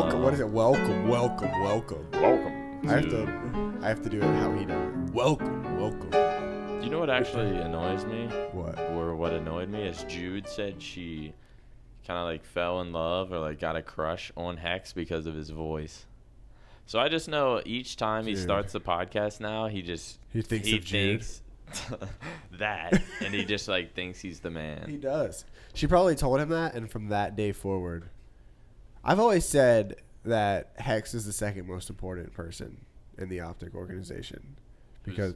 welcome. What is it? Welcome. Welcome. I have to do it how he does it. Welcome. You know what actually annoys me? What? Or what annoyed me is Jude said she kind of like fell in love or like got a crush on Hecz because of his voice. So I just know each time he starts the podcast now, he thinks that, and he just like thinks he's the man. He does. She probably told him that, and from that day forward, I've always said that Hecz is the second most important person in the OpTic organization because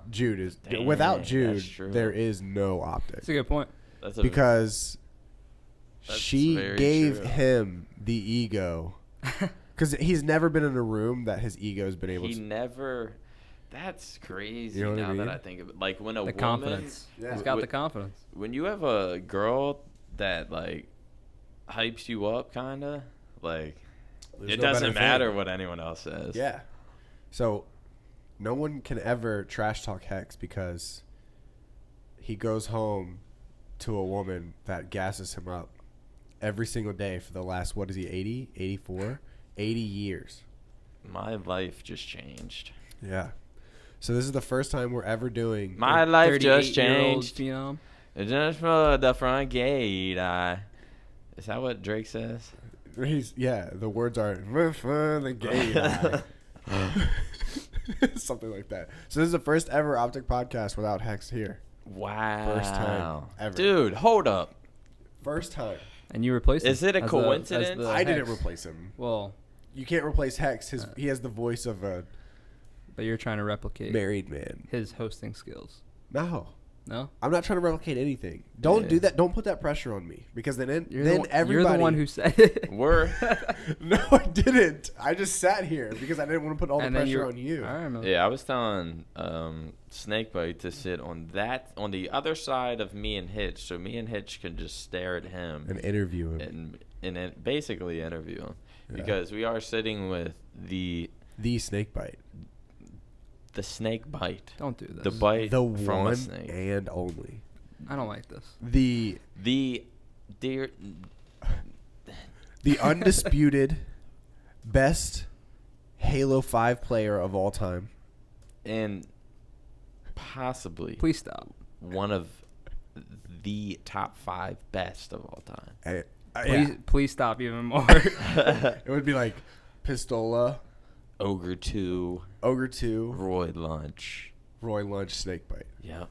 Jude is. Without Jude, there is no OpTic. That's a good point. Because she gave true. him the ego. Because he's never been in a room that his ego's been able to. He never. That's crazy. You know what now I mean? that I think of it, like when a The woman, confidence. Yeah. He's got the confidence. when you have a girl that like hypes you up, kind of like it doesn't matter what anyone else says. Yeah. So, no one can ever trash talk Hecz because he goes home to a woman that gasses him up every single day for the last, what is he, 80, 84, 80 years. My life just changed. Yeah. So this is the first time we're ever doing. My life just 38-year-old changed. phenom. Just for the front gate. Is that what Drake says? The words are the gay guy. Something like that. So this is the first ever OpTic podcast without Hecz here. Wow. First time ever. Dude, hold up. First time. And you replaced him. Is it a as coincidence? the I didn't Hecz. replace him. Well, You can't replace Hecz. He has the voice of a but you're trying to replicate married man. his hosting skills. No. No? I'm not trying to replicate anything. Don't do that. Don't put that pressure on me because then everybody. You're the one who said it. We're No, I didn't. I just sat here because I didn't want to put all the And then pressure on you. I remember. yeah. I was telling Snakebite to sit on the other side of me and Hitch, so me and Hitch can just stare at him And interview him. and basically interview him Yeah. because we are sitting with the snake bite. snake bite. Don't do this. The bite The from a one snake. and only. I don't like this. The Dear. undisputed best Halo 5 player of all time. And possibly Please stop. one of the top 5 best of all time. Please stop even more. It would be like Pistola, Ogre 2, Ogre 2, Roy Lunch. Roy Lunch, Snakebite. Yep.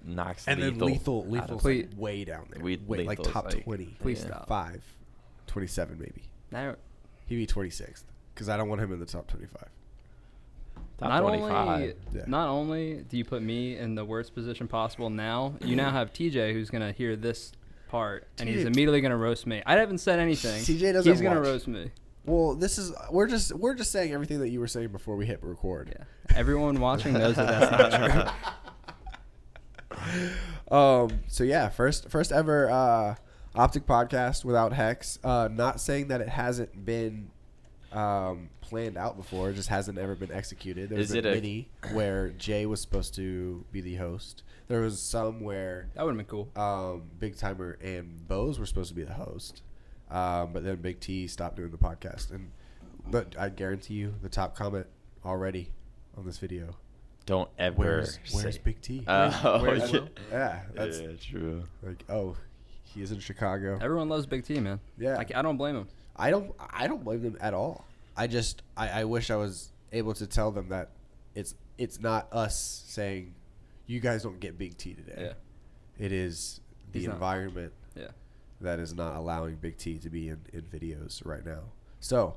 Knocks And then lethal. Lethal's Please- like way down there. We- Wait, like Lethal's top like- 20. Please Yeah. stop. 5. 27 maybe. Now, He'd be 26th because I don't want him in the top 25. Top not 25. only Yeah. not only do you put me in the worst position possible now, you now have TJ who's gonna hear this part and he's TJ immediately gonna roast me. I haven't said anything. TJ doesn't He's gonna watch. roast me. Well, we're just saying everything that you were saying before we hit record. Yeah. Everyone watching knows that that's not true. So yeah, first ever OpTic podcast without Hecz. Not saying that it hasn't been planned out before, it just hasn't ever been executed. There was Is a it a- mini where Jay was supposed to be the host. There was some where That would have been cool. Big Timer and Bose were supposed to be the host. But then Big T stopped doing the podcast. But I guarantee you the top comment already on this video. Don't ever Where's say. Big T? Where's yeah. Will? Yeah, that's Yeah, true. like, oh, he is in Chicago. Everyone loves Big T, man. Yeah. I don't blame him. I don't blame them at all. I wish I was able to tell them that it's not us saying you guys don't get Big T today. Yeah. It is the He's not. environment Yeah. that is not allowing Big T to be in videos right now. So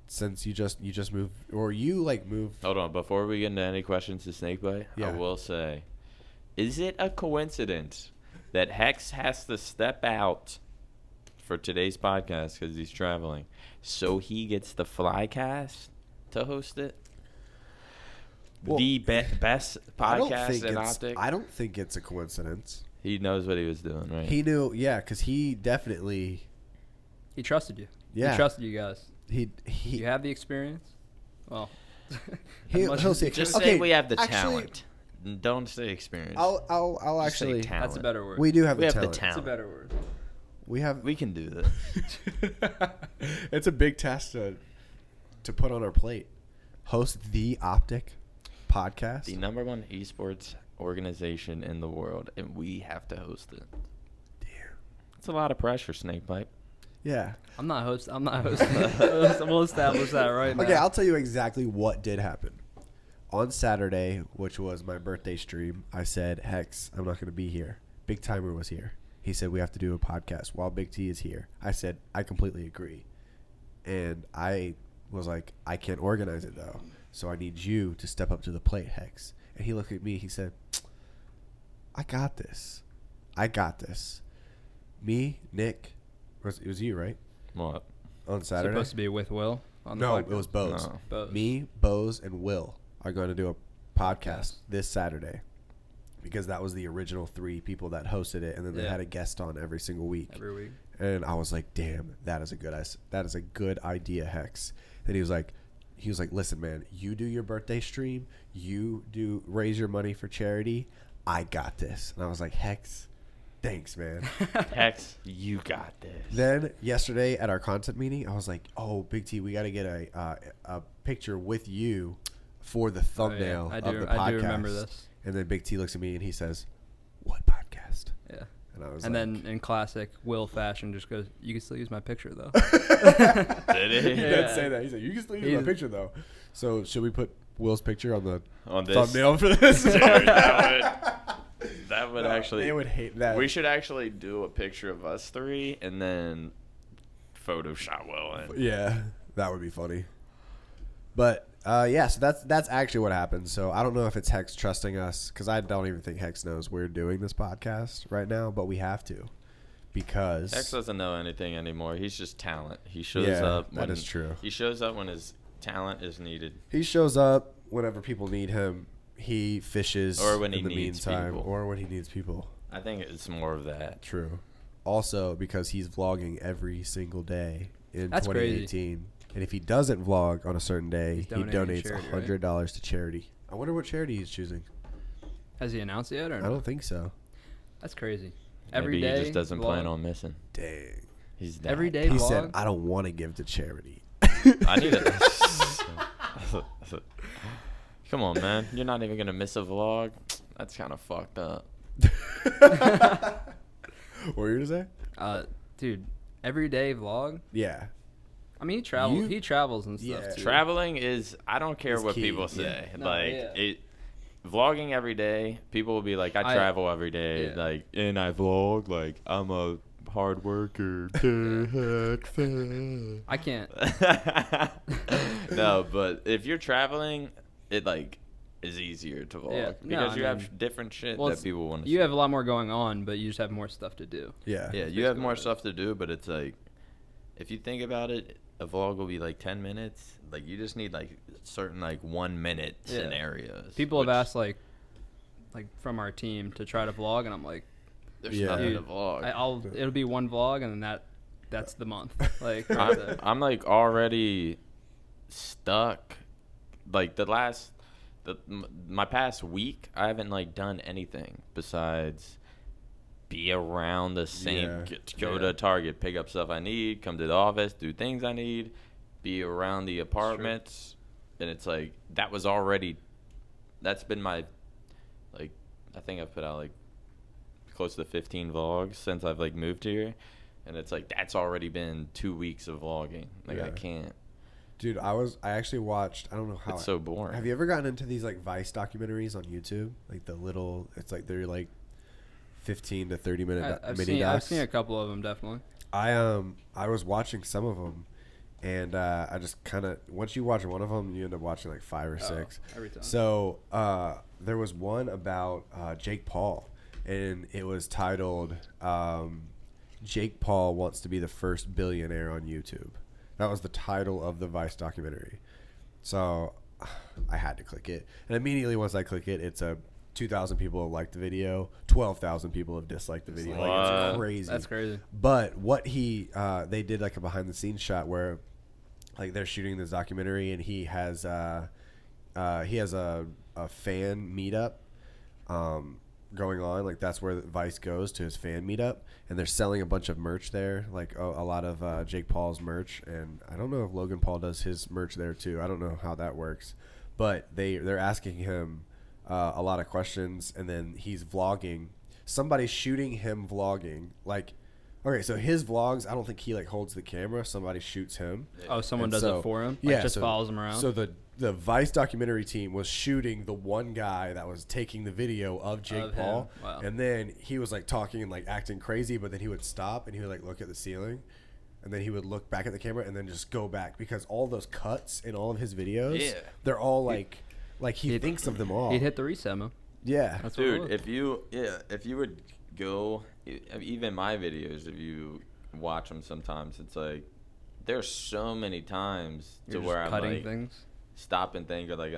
since you just moved or you like moved Hold on. Before we get into any questions to Snakebite, Yeah. I will say, is it a coincidence that Hecz has to step out for today's podcast because he's traveling, so he gets the Flycast to host it? Well, The best podcast in OpTic. I don't think it's a coincidence. He knows what he was doing, right? He knew, yeah, because he definitely, He trusted you. yeah, He trusted you guys. he You have the experience. Well, he'll say, Just okay, say we have the actually, talent. Don't say experience. I'll Just say actually. talent. that's a better word. We do have We the have the talent. talent. That's a better word. We can do this. It's a big task to put on our plate. Host the OpTic podcast. The #1 esports organization in the world, and we have to host it. Damn. It's a lot of pressure, Snakepipe. Yeah. I'm not hosting. We'll establish that right now. Okay, I'll tell you exactly what did happen. On Saturday, which was my birthday stream, I said, Hecz, I'm not going to be here. Big Timer was here. He said, we have to do a podcast while Big T is here. I said, I completely agree. And I was like, I can't organize it, though. So I need you to step up to the plate, Hecz. And he looked at me. He said, I got this. Me, Nick, it was you, right? What? On Saturday? Supposed to be with Will on the No, podcast? it was Bose. No. Bose. Me, Bose, and Will are going to do a podcast this Saturday because that was the original 3 people that hosted it, and then they had a guest on every single week. Every week. And I was like, damn, that is a good idea, Hecz. And he was like, listen, man, you do your birthday stream, you do raise your money for charity. I got this. And I was like, Hecz, thanks, man. Hecz, you got this. Then yesterday at our content meeting, I was like, oh, Big T, we got to get a picture with you for the thumbnail of the podcast. I do remember this. And then Big T looks at me and he says, what podcast? Yeah. And I was And like, then in classic Will fashion, just goes, you can still use my picture, though. Did he? He did say that. He said, you can still use my picture, though. So should we put Will's picture on the this thumbnail for this? Dude, that would actually. They would hate that. We should actually do a picture of us 3 and then Photoshop Will in. Yeah, that would be funny. But yeah, so that's actually what happened. So I don't know if it's Hecz trusting us, because I don't even think Hecz knows we're doing this podcast right now, but we have to, because Hecz doesn't know anything anymore. He's just talent. He shows Yeah, up. that is true. He shows up when his talent is needed. He shows up whenever people need him. He fishes Or when he in the needs meantime, people. or when he needs people. I think it's more of that. True. Also, because he's vlogging every single day in That's 2018. crazy. And if he doesn't vlog on a certain day, He's he donating donates charity, $100 to charity. I wonder what charity he's choosing. Has he announced it yet? Or I no? don't think so. That's crazy. Maybe Every day. he just doesn't vlog. plan on missing. Dang. He's that. Every day He vlog? said, I don't want to give to charity. I need it. Come on, man. You're not even gonna miss a vlog. That's kind of fucked up. What were you going to say? Dude, every day vlog? Yeah. I mean, he travels and stuff, Yeah. too. Traveling is. I don't care It's what key, people yeah. say. No, like yeah. it. Vlogging every day, people will be like, I travel every day, Yeah. like, and I vlog, like, I'm a hard worker. I can't. No, but if you're traveling, it, like, is easier to vlog. Yeah. Because No, you I have mean, different shit well, that people want to see. You have a lot more going on, but you just have more stuff to do. Yeah. Yeah, you have more stuff to do, but it's like, if you think about it, a vlog will be like 10 minutes. Like, you just need, like, certain, like, 1 minute scenarios. People have asked, like from our team to try to vlog, and I'm like, There's Yeah. nothing Dude, to vlog. it'll be one vlog, and then that's the month. Like, right there. I'm like already stuck. Like my past week, I haven't like done anything besides be around the same. Yeah. Go to Target, pick up stuff I need, come to the office, do things I need, be around the apartments, and it's like that's been my, like, I think I've put out like close to 15 vlogs since I've like moved here, and it's like that's already been 2 weeks of vlogging. Like, I Yeah. can't. Dude, I actually watched, I don't know how. It's so boring. Have you ever gotten into these like Vice documentaries on YouTube? Like it's like they're like 15 to 30 minute mini docs. I've seen a couple of them, definitely. I was watching some of them, and I just kind of, once you watch one of them, you end up watching like 5 or 6. Every time. So there was one about Jake Paul, and it was titled Jake Paul Wants to Be the First Billionaire on YouTube. That was the title of the Vice documentary. So I had to click it, and immediately once I click it, it's 2,000 people have liked the video, 12,000 people have disliked the video. Like, it's crazy. That's crazy. But what they did like a behind the scenes shot where like they're shooting this documentary, and he has a fan meetup, going on. Like that's where Vice goes to his fan meetup, and they're selling a bunch of merch there, like a lot of Jake Paul's merch. And I don't know if Logan Paul does his merch there too. I don't know how that works, but they're asking him a lot of questions, and then he's vlogging. Somebody's shooting him vlogging. Like, okay, so his vlogs, I don't think he like holds the camera. Somebody shoots him. Oh, someone And does so- it for him? Yeah, Like just so- follows him around? So the Vice documentary team was shooting the one guy that was taking the video of Jake Of Paul, him. Wow. and then he was like talking and like acting crazy, but then he would stop and he would like look at the ceiling, and then he would look back at the camera and then just go back, because all those cuts in all of his videos, they're all like he thinks of them all. He'd hit the reset mode. Yeah, That's what it Dude, was. if you would go, even my videos, if you watch them sometimes, it's like there's so many times You're to just where I'm cutting like things. stop and think of like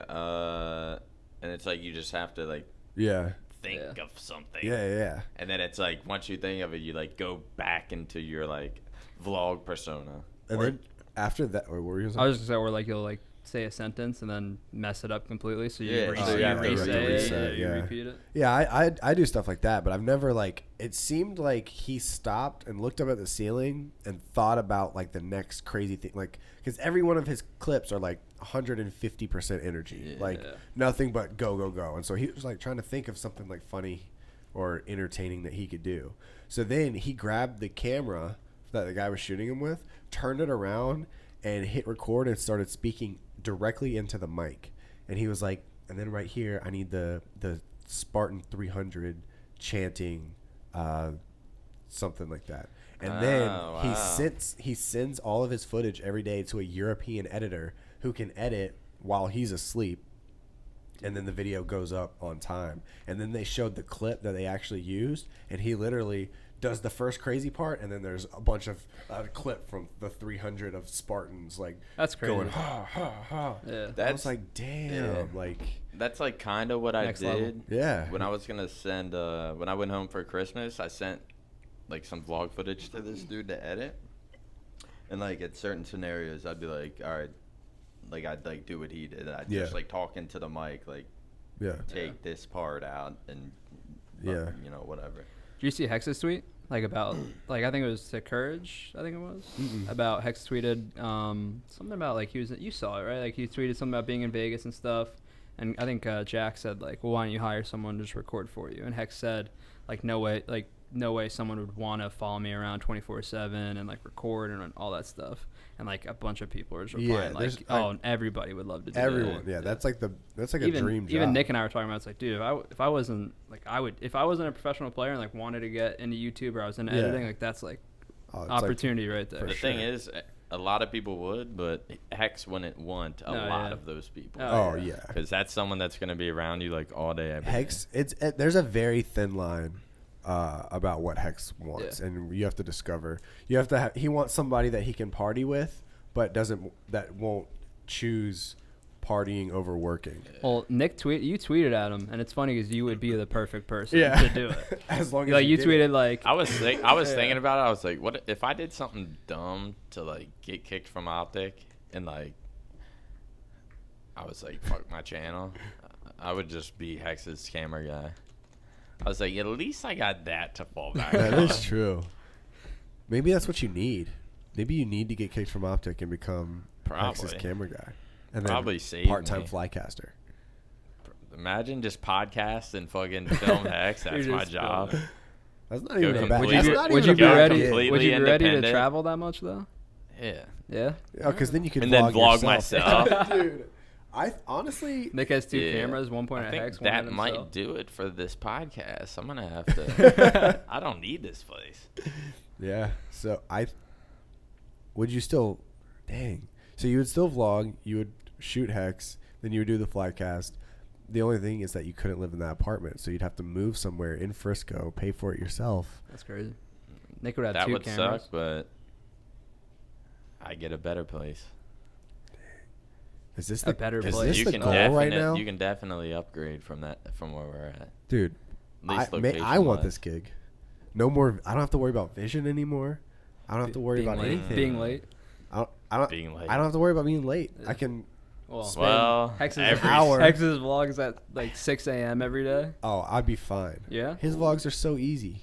and it's like you just have to like yeah, think Yeah. of something. yeah. And then it's like once you think of it, you like go back into your like vlog persona. And Or- then after that, what were you gonna say? I was just gonna say where like you'll like say a sentence and then mess it up completely, so you Yeah, re- so so you you have to re-say it, reset, you yeah. repeat it. Yeah, I do stuff like that, but I've never like. It seemed like he stopped and looked up at the ceiling and thought about like the next crazy thing, like because every one of his clips are like 150% energy, like Yeah. nothing but go go go. And so he was like trying to think of something like funny or entertaining that he could do. So then he grabbed the camera that the guy was shooting him with, turned it around, and hit record and started speaking directly into the mic. And he was like, and then right here, I need the Spartan 300 chanting something like that. And then Oh, he wow. sends all of his footage every day to a European editor who can edit while he's asleep. And then the video goes up on time. And then they showed the clip that they actually used, and he literally does the first crazy part, and then there's a bunch of clip from the 300 of Spartans like That's crazy. going ha ha ha. Yeah. I was That's like, damn, yeah. like That's like kind of what I Next level. did. yeah. When I was gonna send, when I went home for Christmas, I sent like some vlog footage to this dude to edit. And like at certain scenarios, I'd be like, all right, like I'd like do what he did. I'd Yeah. just like talk into the mic, like Yeah. take this part out and Yeah. you know, whatever. Did you see Hex's tweet? Like about, like I think it was to Courage. I think it was about Hex tweeted something about like you saw it right? Like he tweeted something about being in Vegas and stuff. And I think Jack said like, well, why don't you hire someone to just record for you? And Hex said like, no way someone would want to follow me around 24/7 and like record and all that stuff. And like a bunch of people are just Yeah, replying there's- like, oh, everybody would love to do Everyone, that. yeah, that's like a even, dream job. Even Nick and I were talking about, it's like, dude, if I wasn't like if I wasn't a professional player and like wanted to get into YouTube or I was into Yeah. editing, like that's like Oh, it's opportunity right there. for The sure. thing is, a lot of people would, but Hex wouldn't want a No, lot yeah. of those people. Oh yeah. yeah. Because that's someone that's going to be around you like all day, every day. Hex, there's a very thin line about what Hex wants, Yeah. and you have to discover. You have to have. He wants somebody that he can party with, but that won't choose partying over working. Well, Nick you tweeted at him, and it's funny because you would be the perfect person Yeah. to do it. As long as Like you did tweeted it. like, I was Yeah. thinking about it. I was like, what if I did something dumb to like get kicked from OpTic and like I was like, fuck my channel. I would just be Hex's camera guy. I was like, at least I got that to fall back That on. is true. Maybe that's what you need. Maybe you need to get kicked from OpTic and become Hex's Probably. camera guy, and Probably then save part-time me. flycaster. Imagine just podcast and fucking film Hex. That's You're my just job. That's not Go even a bad. completely- That's Would not would even you a be bad ready? completely Would you be ready to independent. travel that much though? Yeah. Yeah. Oh, because then you can And then vlog yourself. myself. Dude, I honestly. Nick has two Yeah. cameras, one point I at think Hex, one that at might himself. do it for this podcast. I'm gonna have to. I don't need this place. Yeah. So would you still, dang. So you would still vlog, you would shoot Hex, then you would do the flycast. The only thing is that you couldn't live in that apartment, so you'd have to move somewhere in Frisco, pay for it yourself. That's crazy. Nick would have That two would cameras. suck, but I get a better place. Is this A the better is place. this You the can goal right now? You can definitely upgrade from where we're at. Dude, At least I want location-wise. this gig. No more. I don't have to worry about vision anymore. I don't have to worry Being about late. anything. Being late. I don't Being late. I don't have to worry about being late. Yeah. I can Well, Hex's hour. Hex's vlogs at like 6 a.m. every day. Oh, I'd be fine. Yeah. His vlogs are so easy.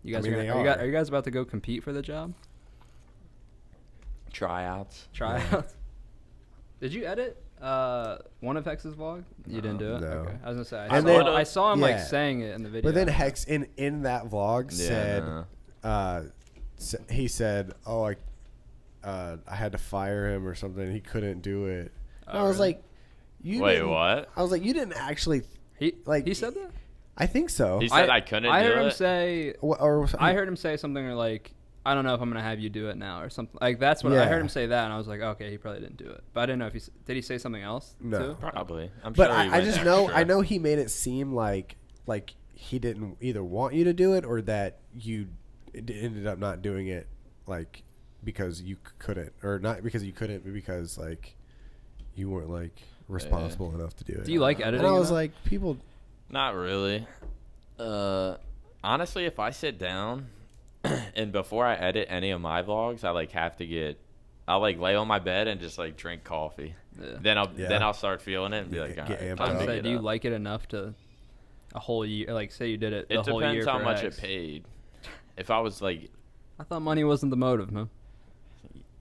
You guys I mean, are you guys about to go compete for the job? Tryouts. Tryouts. Did you edit one of Hex's vlog? You didn't do it. No. Okay. I was gonna say. I I saw him like yeah. saying it in the video. But then Hecz in that vlog said, he said, "Oh, I had to fire him or something. He couldn't do it." And I was really? like, "You Wait, didn't-" what? I was like, "You didn't actually." he he said that. I think so. He said I couldn't I do heard him it. say. Or I heard him say something like, "I don't know if I'm gonna have you do it now" or something. Like that's what I Yeah. heard him say that, and I was like, okay, he probably didn't do it. But I didn't know if did he say something else? No. Too? Probably. I'm But sure he I went just extra. know I know he made it seem like he didn't either want you to do it or that you ended up not doing it like because you couldn't or not because you couldn't but because like you weren't like responsible enough to do it. Do you like editing? And I was enough? like, people. Not really. Honestly, if I sit down and before I edit any of my vlogs, I like have to get. I'll like lay on my bed and just like drink coffee. Yeah. Then I'll start feeling it and be like, Get all right, amped time up. to Say, get do you up. like it enough to a whole year? Like, say you did it the It whole year depends how for much X. it paid. If I was like, I thought money wasn't the motive, man.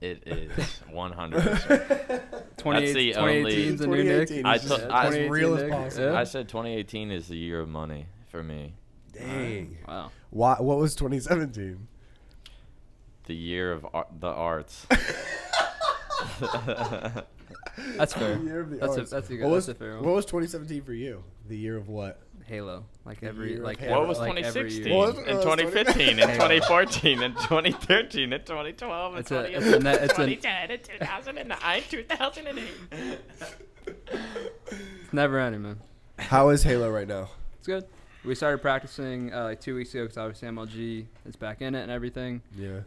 it is 100%. 2018's a new Nick. 2018 I is t- just I- as real as Nick. possible. Yeah. I said 2018 is the year of money for me. Dang. Wow. What was 2017? The year of the arts. That's fair. The year of the That's arts. a good. What was, That's a fair what one. was 2017 for you? The year of what? Halo, like The every year of like Halo. What was like every 2016 year. What was- and was 2015 and 2014 and 2013 and 2012 and It's a 2010 and 2009, 2008. It's never ending, man. How is Halo right now? It's good. We started practicing like 2 weeks ago because obviously MLG is back in it and everything. Yeah.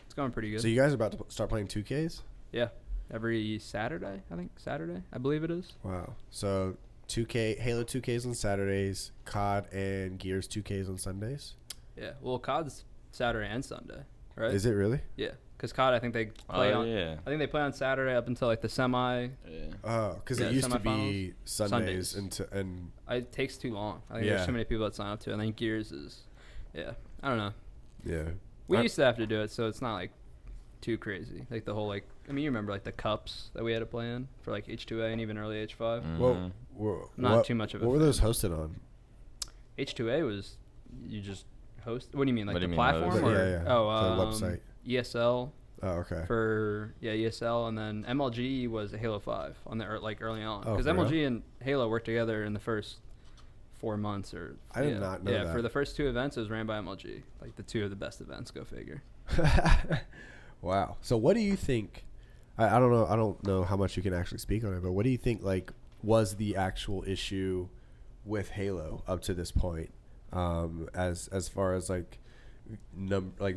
It's going pretty good. So you guys are about to start playing 2Ks? Yeah, every Saturday, I believe it is. Wow. So 2K, Halo 2Ks on Saturdays, COD and Gears 2Ks on Sundays? Yeah. Well, COD's Saturday and Sunday, right? Is it really? Yeah, because COD I think they play on. Yeah. I think they play on Saturday up until like the semi. Yeah. Oh, because Yeah, it used to be Sundays. Sundays. And It takes too long. I think Yeah. there's too many people that sign up to it. I think Gears is. Yeah, I don't know. yeah. We I- used to have to do it, so it's not like too crazy. Like the whole like, I mean, you remember like the cups that we had to play in for like H2A and even early H5. Mhm. Not too much of a What were those fan. hosted on? H2A was you just host. What do you mean, like What do the you mean platform? host? Or, Yeah, yeah. Oh, The website. ESL Oh, okay. for ESL, and then MLG was a Halo 5 on the like early on Oh, because for real? MLG and Halo worked together in the first 4 months or. I did not know Yeah, that. for the first 2 events, it was ran by MLG. Like the 2 of the best events. Go figure. Wow. So what do you think? I don't know. I don't know how much you can actually speak on it, but what do you think like was the actual issue with Halo up to this point? As far as like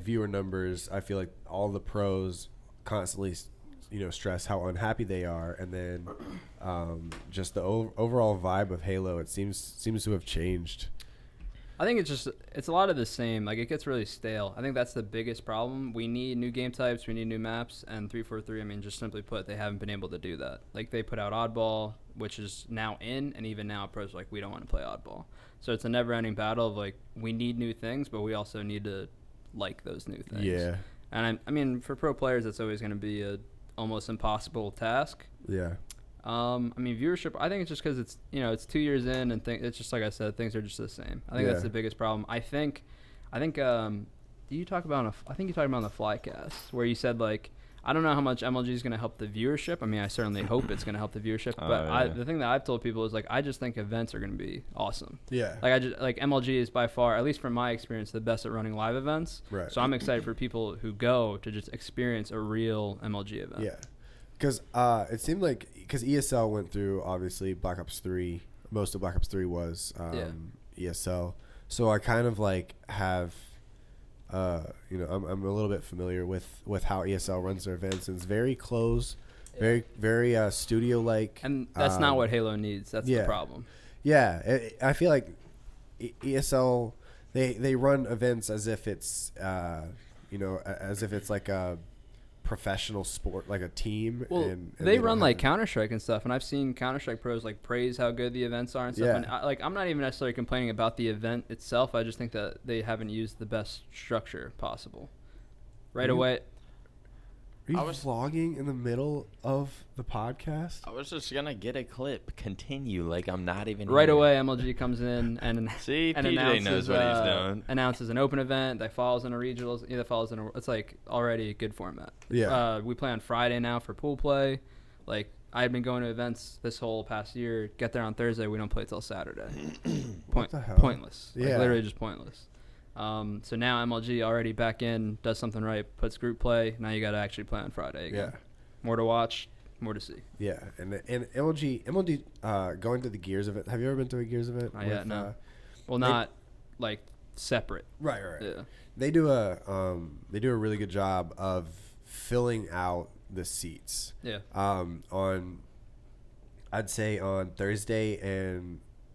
viewer numbers, I feel like all the pros constantly stress how unhappy they are, and then just the overall vibe of Halo, it seems to have changed. I think it's a lot of the same. Like it gets really stale. I think that's the biggest problem. We need new game types, we need new maps, and 343. I mean, just simply put, they haven't been able to do that. Like they put out Oddball, which is now in, and even now pros are like, we don't want to play Oddball. So it's a never-ending battle of like we need new things, but we also need to like those new things. Yeah. And I mean, for pro players, it's always going to be a almost impossible task. Yeah. I mean, viewership, I think it's just because it's, it's 2 years in and it's just like I said, things are just the same. I think that's the biggest problem. I think, you talk about, I think you talked about on the Flycast where you said like, I don't know how much MLG is going to help the viewership. I mean, I certainly hope it's going to help the viewership, but the thing that I've told people is like, I just think events are going to be awesome. Yeah. Like MLG is by far, at least from my experience, the best at running live events. Right. So I'm excited for people who go to just experience a real MLG event. Yeah. Because it seemed like because ESL went through obviously Black Ops 3. Most of Black Ops 3 was ESL. So I kind of like have, I'm a little bit familiar with how ESL runs their events. And it's very close, very studio like. And that's not what Halo needs. That's the problem. Yeah, I feel like ESL they run events as if it's as if it's like a professional sport, like a team. Well, and they run like Counter-Strike and stuff, and I've seen Counter-Strike pros like praise how good the events are and stuff. Yeah. And I'm not even necessarily complaining about the event itself. I just think that they haven't used the best structure possible. Right away. Are you vlogging in the middle of the podcast? I was just gonna get a clip. Continue like I'm not even Right here. away, MLG comes in and See, and PJ knows what he's doing. Announces an open event that follows in a regionals. Either follows in a. It's like already a good format. Yeah. We play on Friday now for pool play. Like I've been going to events this whole past year. Get there on Thursday. We don't play till Saturday. What the hell? Pointless. Yeah. Like, literally just pointless. So now MLG already back in, does something right, puts group play. Now you got to actually play on Friday again. Yeah. More to watch, more to see. Yeah, and MLG going to the Gears event. Have you ever been to a Gears event? Not yet, no. Well, not like separate. Right. Yeah. They do a really good job of filling out the seats. Yeah. I'd say on Thursday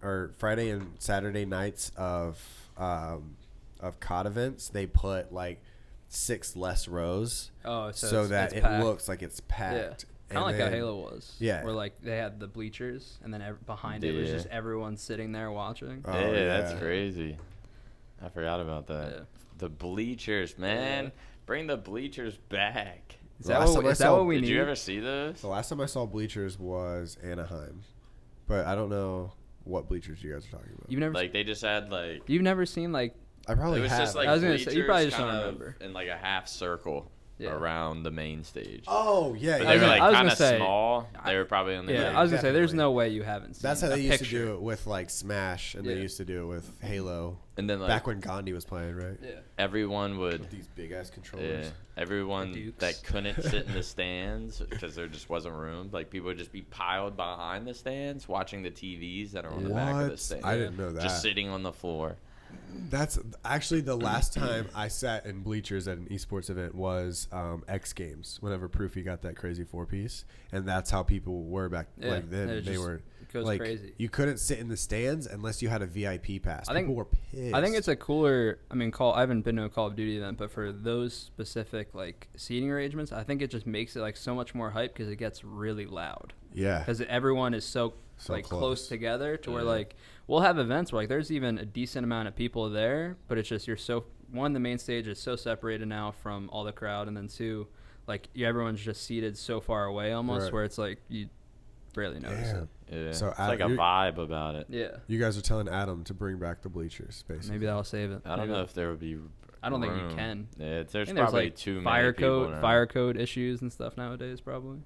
or Friday and Saturday nights of COD events, they put like 6 less rows. Oh, so that it packed. looks like it's packed. Kind of like how Halo was. Yeah. Where like they had the bleachers and then behind it was just everyone sitting there watching. Oh, That's crazy. I forgot about that. Yeah. The bleachers, man. Yeah. Bring the bleachers back. Is that what we need? Did you ever see those? The last time I saw bleachers was Anaheim, but I don't know what bleachers you guys are talking about. You've never Like they just had like. You've never seen like. I probably It was have. just like I was gonna say, you probably just don't bleachers remember. in like a half circle around the main stage. Oh yeah, But yeah. they were like I was kind gonna of say- small. They were probably on the. Yeah, main. I was gonna say there's definitely. no way you haven't seen. That's how a they used picture. to do it with like Smash, and they used to do it with Halo. And then like Back when Gandhi was playing, right? Yeah. everyone would. With these big ass controllers. Yeah, everyone Dukes. that couldn't sit in the stands because there just wasn't room. Like people would just be piled behind the stands, watching the TVs that are on the back of the What? stand. I didn't know that. Just sitting on the floor. That's actually the last time I sat in bleachers at an esports event was X Games. Whenever Proofy got that crazy 4-piece, and that's how people were back like then. They were It goes like crazy. you couldn't sit in the stands unless you had a VIP pass. I think- People were pissed. I think it's a cooler. I mean, I haven't been to a Call of Duty event, but for those specific like seating arrangements, I think it just makes it like so much more hype because it gets really loud. yeah. Because everyone is so like close together to where like we'll have events where like there's even a decent amount of people there, but it's just the main stage is so separated now from all the crowd, and then 2, like everyone's just seated so far away almost Right. where it's like you barely notice it. Yeah, So it's like a vibe about it. Yeah, You guys are telling Adam to bring back the bleachers, basically. maybe that'll save it. I don't Maybe know if there would be. I don't think you room. can. Yeah, there's I think probably like too fire many people. code, now. fire code issues and stuff nowadays probably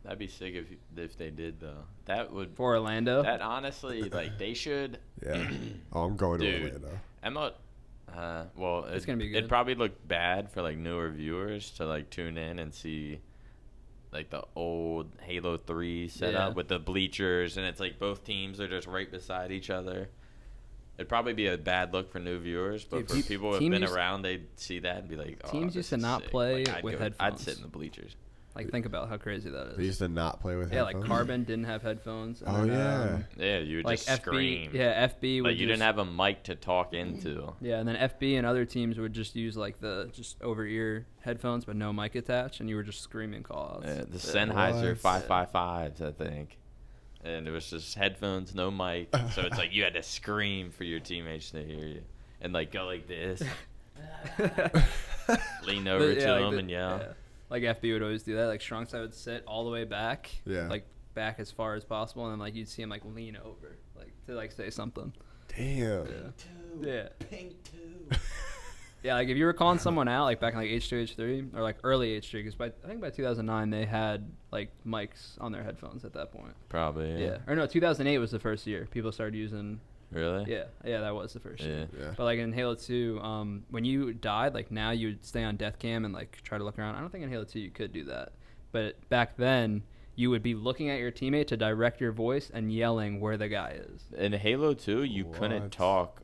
That'd be sick if they did though. That would. for Orlando. That honestly, like they should. Yeah. Oh, I'm going to Dude. Orlando. Well, It's gonna be good. It'd probably look bad for like newer viewers to like tune in and see like the old Halo 3 setup Yeah. with the bleachers, and it's like both teams are just right beside each other. It'd probably be a bad look for new viewers, but Dude, for people who have teams been used- around, they'd see that and be like, "Oh, teams this used to is not sick." play Like, with I'd headphones. sit in the bleachers. Like think about how crazy that is. They used to not play with Yeah, like headphones? Carbon didn't have headphones. And Oh, then, yeah. Yeah, you would like just FB, scream. yeah, FB. Like would you just, didn't have a mic to talk into. Yeah, and then FB and other teams would just use like the just over ear headphones, but no mic attached, and you were just screaming call outs. Yeah, the Sennheiser What? 555s, I think. And it was just headphones, no mic. So it's like you had to scream for your teammates to hear you. And like go like this. Lean over to them and yell. Yeah. Like FB would always do that. Like Shrunks, I would sit all the way back, Yeah. like back as far as possible, and then like you'd see him like lean over, like to like say something. Damn. Yeah. Pink too. Yeah, like if you were calling someone out, like back in like H2, H3, or like early H3, because I think by 2009 they had like mics on their headphones at that point. Probably. Yeah. Or no, 2008 was the first year people started using. Really? Yeah, that was the first year. Yeah. But like in Halo 2, when you died, like now you would stay on death cam and like try to look around. I don't think in Halo 2 you could do that. But back then, you would be looking at your teammate to direct your voice and yelling where the guy is. In Halo 2, you What? couldn't talk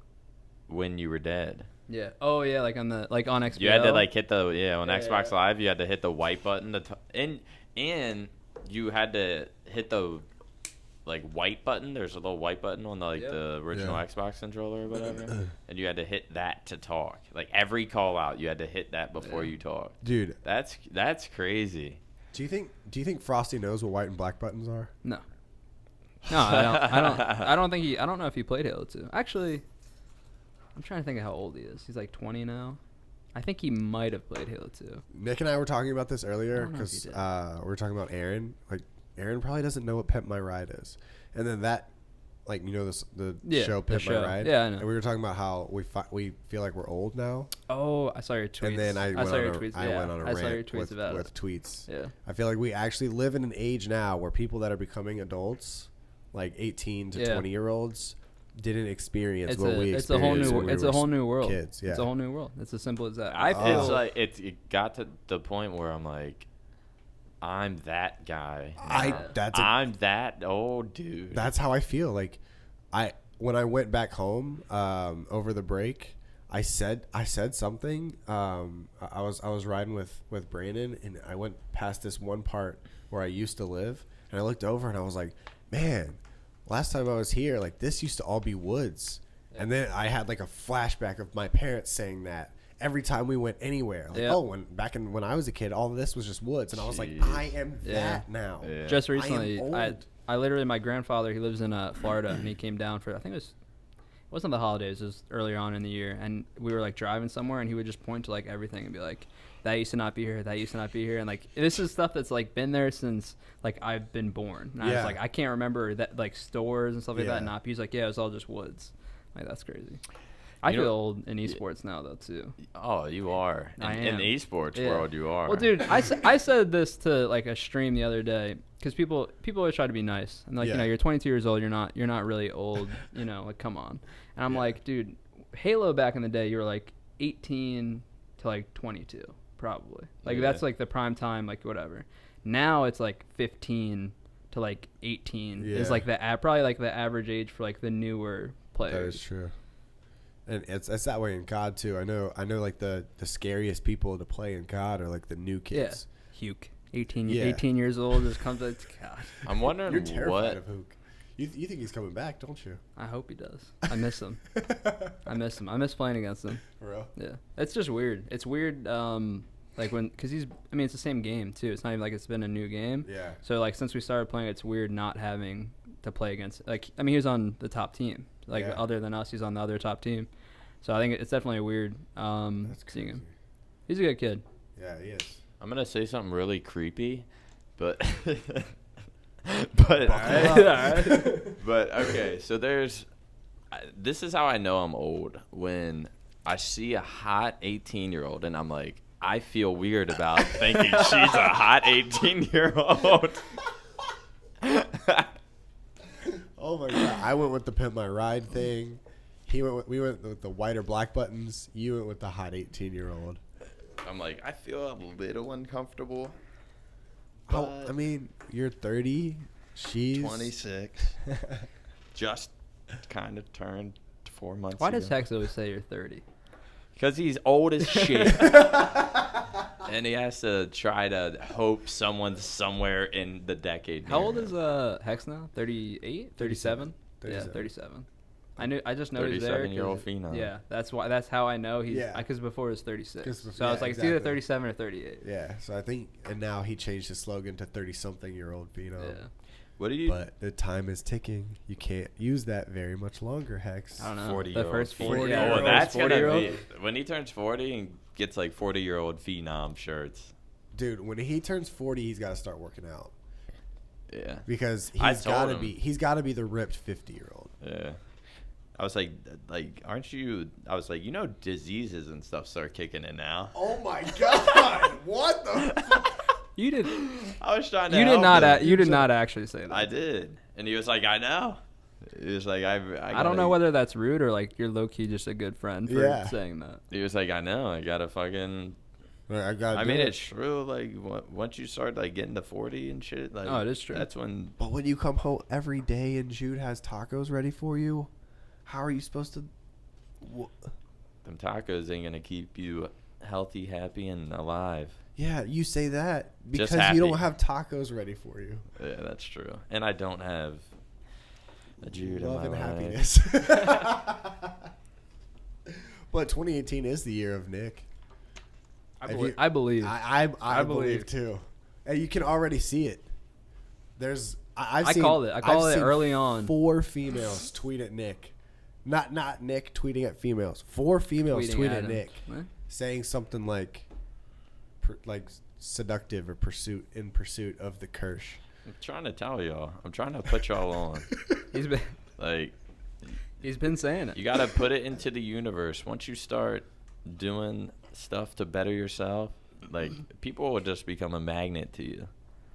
when you were dead. Yeah. Oh yeah, like on XBL. You had to like hit on Yeah, Xbox yeah. Live, you had to hit the white button and you had to hit the like white button. There's a little white button on the original Xbox controller or whatever, and you had to hit that to talk. Like every call out, you had to hit that before you talk. Dude, that's crazy. Do you think Frosty knows what white and black buttons are? No. No, I don't think I don't know if he played Halo 2. Actually, I'm trying to think of how old he is. He's like 20 now. I think he might have played Halo 2. Nick and I were talking about this earlier because we were talking about Aaron. Like, Aaron probably doesn't know what Pimp My Ride is. And then that, like, you know, the show Pimp My Ride? Yeah, I know. And we were talking about how we feel like we're old now. Oh, I saw your tweets. And then I went on a rant saw your tweets with tweets. Yeah. I feel like we actually live in an age now where people that are becoming adults, like 18 to 20-year-olds, didn't experience what we experienced. It's a whole new world. Kids, yeah. It's a whole new world. It's as simple as that. I feel like it got to the point where I'm like, I'm that guy. I'm that old dude. That's how I feel. Like, when I went back home over the break, I said something. I was riding with Brandon, and I went past this one part where I used to live, and I looked over and I was like, man, last time I was here, like, this used to all be woods. Yeah. And then I had like a flashback of my parents saying that every time we went anywhere. Like, when I was a kid, all of this was just woods. And I was like, I am that now. Yeah. Just recently, I literally, my grandfather, he lives in Florida, and he came down for, I think it wasn't the holidays, it was earlier on in the year. And we were like driving somewhere, and he would just point to like everything and be like, that used to not be here, that used to not be here. And like, this is stuff that's like been there since like I've been born. And I was like, I can't remember that, like stores and stuff like that not. He's like, yeah, it was all just woods. Like, that's crazy. I feel old in esports now though too. Oh, you are. In the esports world, you are. Well, dude, I said this to like a stream the other day because people always try to be nice and like, you know, you're 22 years old, you're not really old, you know, like, come on. And I'm like, dude, Halo back in the day, you were like 18 to like 22. Probably. Like, that's like the prime time, like, whatever. Now it's like 15 to like 18 is like probably like the average age for like the newer players. That is true. And it's that way in COD too. I know like the scariest people to play in COD are like the new kids. Yeah. Huke. 18 years old, just comes out to God. I'm wondering You're terrified of Huke. You think he's coming back, don't you? I hope he does. I miss him. I miss playing against him. For real? Yeah. It's just weird. It's weird, like because it's the same game too. It's not even like it's been a new game. Yeah. So like since we started playing, it's weird not having to play against. Like, I mean, he was on the top team. Like, other than us, he's on the other top team. So I think it's definitely weird seeing him. He's a good kid. Yeah, he is. I'm gonna say something really creepy, but. But okay, so this is how I know I'm old, when I see a hot 18-year-old and I'm like, I feel weird about thinking she's a hot 18-year-old. Oh my god, I went with the Pimp My Ride thing. We went with the white or black buttons. You went with the hot 18-year-old. I'm like, I feel a little uncomfortable. Oh, I mean, you're 30. She's 26. Just kind of turned 4 months Why ago. does Hecz always say you're 30? Because he's old as shit. And he has to try to hope someone's somewhere in the decade. How old is Hecz now? 38? 37? 37. Yeah, 37. I just know he's there. 37-year-old phenom. Yeah, that's how I know he's. Because before it was 36. So I was like, exactly. It's either 37 or 38. Yeah, so I think, and now he changed his slogan to 30-something-year-old phenom. Yeah. What do you? But the time is ticking. You can't use that very much longer, Hecz. I don't know. 40 The first 40. Oh, that's gonna 40-year-old? be when he turns 40 and gets like 40-year-old phenom shirts. Dude, when he turns 40, he's got to start working out. Yeah. Because he's got to be the ripped 50-year-old. Yeah. I was like, aren't you? I was like, you know, diseases and stuff start kicking in now. Oh my god! What the? You did. I was trying to. You did help not. him. You did not actually say that. I did, and he was like, I know. He was like, I don't know whether that's rude or like you're low key just a good friend for saying that. He was like, I know. I gotta fucking. I mean, it's true. Like, once you start like getting to 40 and shit, like, oh, it is true. That's when. But when you come home every day and Jude has tacos ready for you, how are you supposed to? Them tacos ain't gonna keep you healthy, happy, and alive. Yeah, you say that because Just happy. you don't have tacos ready for you. Yeah, that's true. And I don't have Jude love in and my life. happiness. But 2018 is the year of Nick. I believe. I believe too. And you can already see it. I called it. I called it early on. 4 females tweet at Nick. Not Nick tweeting at females. 4 females tweet at Nick. What? Saying something like seductive or in pursuit of the Kirsch. I'm trying to tell y'all. I'm trying to put y'all on. He's been saying it. You got to put it into the universe. Once you start doing stuff to better yourself, like, people will just become a magnet to you.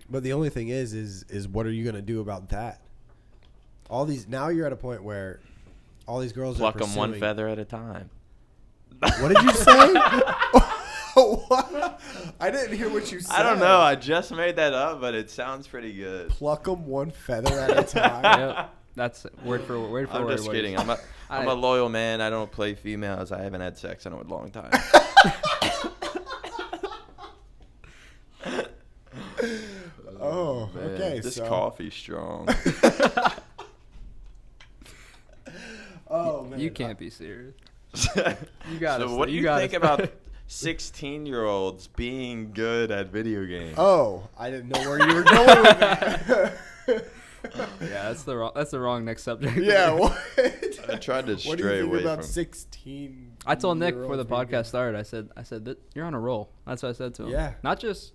But the only thing is what are you going to do about that? Now you're at a point where all these girls pluck are them one feather at a time. What did you say? What? I didn't hear what you said. I don't know. I just made that up, but it sounds pretty good. Pluck them one feather at a time. Yep. That's word for word. I'm just kidding. I'm a loyal man. I don't play females. I haven't had sex in a long time. Oh, man, okay. This so. coffee's strong. Oh man, You can't be serious. You got. So what do you think about 16-year-olds being good at video games? Oh, I didn't know where you were going with that. Yeah, that's the wrong next subject. Yeah, what? I tried to What do you stray think away about from 16? I told Nick before the podcast started. I said that you're on a roll. That's what I said to him. Yeah. Not just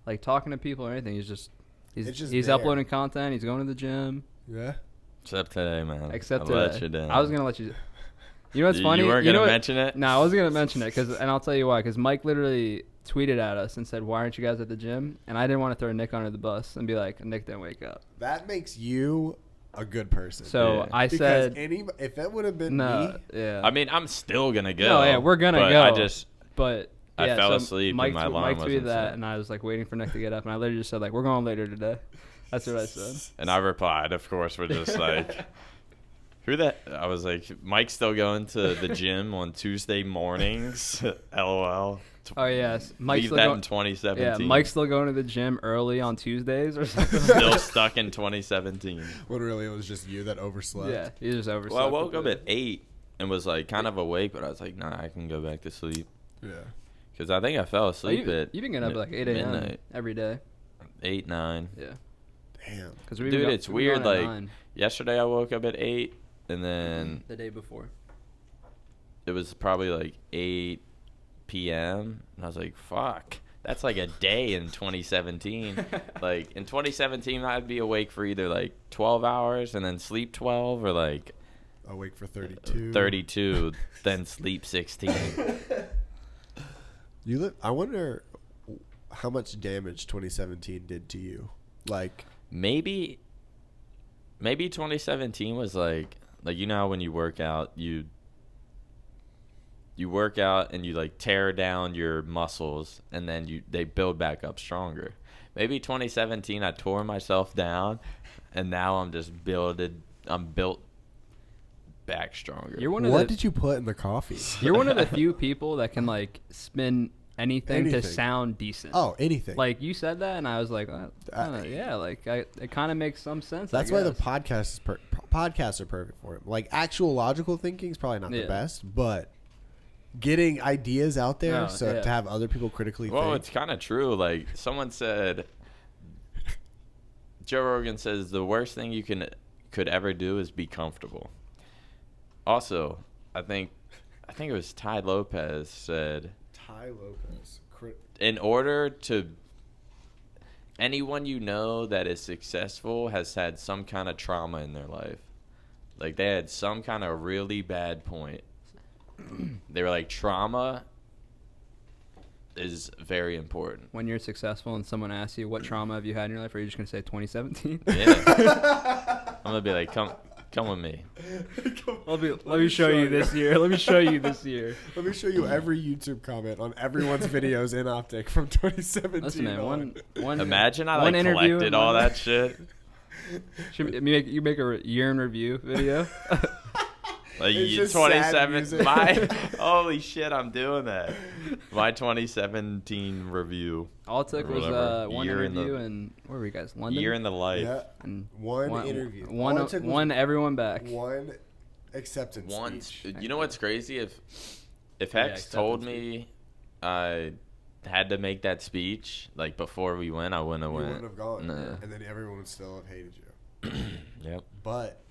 like talking to people or anything. He's there. uploading content. He's going to the gym. Yeah. Except today, man. Except I today. let you down. I was gonna let you. You know what's funny? You weren't gonna mention it? No, I wasn't gonna mention it and I'll tell you why. Because Mike literally tweeted at us and said, "Why aren't you guys at the gym?" And I didn't want to throw Nick under the bus and be like, "Nick didn't wake up." That makes you a good person. So Yeah. I said, if it would have been "No, me, yeah." I mean, I'm still gonna go. No, yeah, we're gonna but go. I Yeah, fell so asleep Mike and my alarm Mike wasn't tweeted that, set. and I was like waiting for Nick to get up, and I literally just said like, "We're going later today." That's what I said. And I replied, of course, we're just like, who that? I was like, Mike's still going to the gym on Tuesday mornings. LOL. Oh yes, Mike's Leave still that going. in 2017. Yeah, Mike's still going to the gym early on Tuesdays or something. still stuck in 2017. when really it was just you that overslept. Yeah, he just overslept. Well, I woke a up bit. at 8 and was like kind of awake, but I was like, nah, I can go back to sleep. Yeah. Because I think I fell Oh, asleep you've at been getting up at like 8 a.m. midnight. every day. 8, 9. Yeah. Damn. Because Dude, it's weird. Like, yesterday I woke up at 8, and then the day before. it was probably like 8 p.m. And I was like, fuck. That's like a day in 2017. Like, in 2017, I'd be awake for either like 12 hours and then sleep 12, or like Awake for 32. 32, then sleep 16. I wonder how much damage 2017 did to you. Like, Maybe 2017 was like you know how when you work out, you work out and you like tear down your muscles and then they build back up stronger. Maybe 2017 I tore myself down and now I'm built back stronger. what did you put in the coffee? You're one of the few people that can like spin anything to sound decent. Oh, anything. Like you said that, and I was like, yeah, like it kind of makes some sense. That's why the podcasts are perfect for it. Like, actual logical thinking is probably not the best, but getting ideas out there to have other people critically think. Well, it's kind of true. Like, someone said, Joe Rogan says the worst thing you could ever do is be comfortable. Also, I think it was Ty Lopez said, in order to anyone you know that is successful has had some kind of trauma in their life. Like, they had some kind of really bad point. They were like, trauma is very important. When you're successful and someone asks you what trauma have you had in your life, are you just gonna say 2017? Yeah. I'm gonna be like, come with me. Let me show you this year. Let me show you this year. Let me show you every YouTube comment on everyone's videos in OpTic from 2017. Listen, man, one Imagine I one like interview collected all that shit. You make a year in review video. Like It's just sad 27. music. Holy shit, I'm doing that. My 2017 review. OpTic Or was whatever. one Year in the- interview, and where were you guys? London. Year in the life. Yeah. and One interview. One everyone back. One acceptance speech. You know what's crazy? If Yeah, Hecz told me I had to make that speech like before we went, I wouldn't have You went. wouldn't have gone. Nah. And then everyone would still have hated you. Yep. But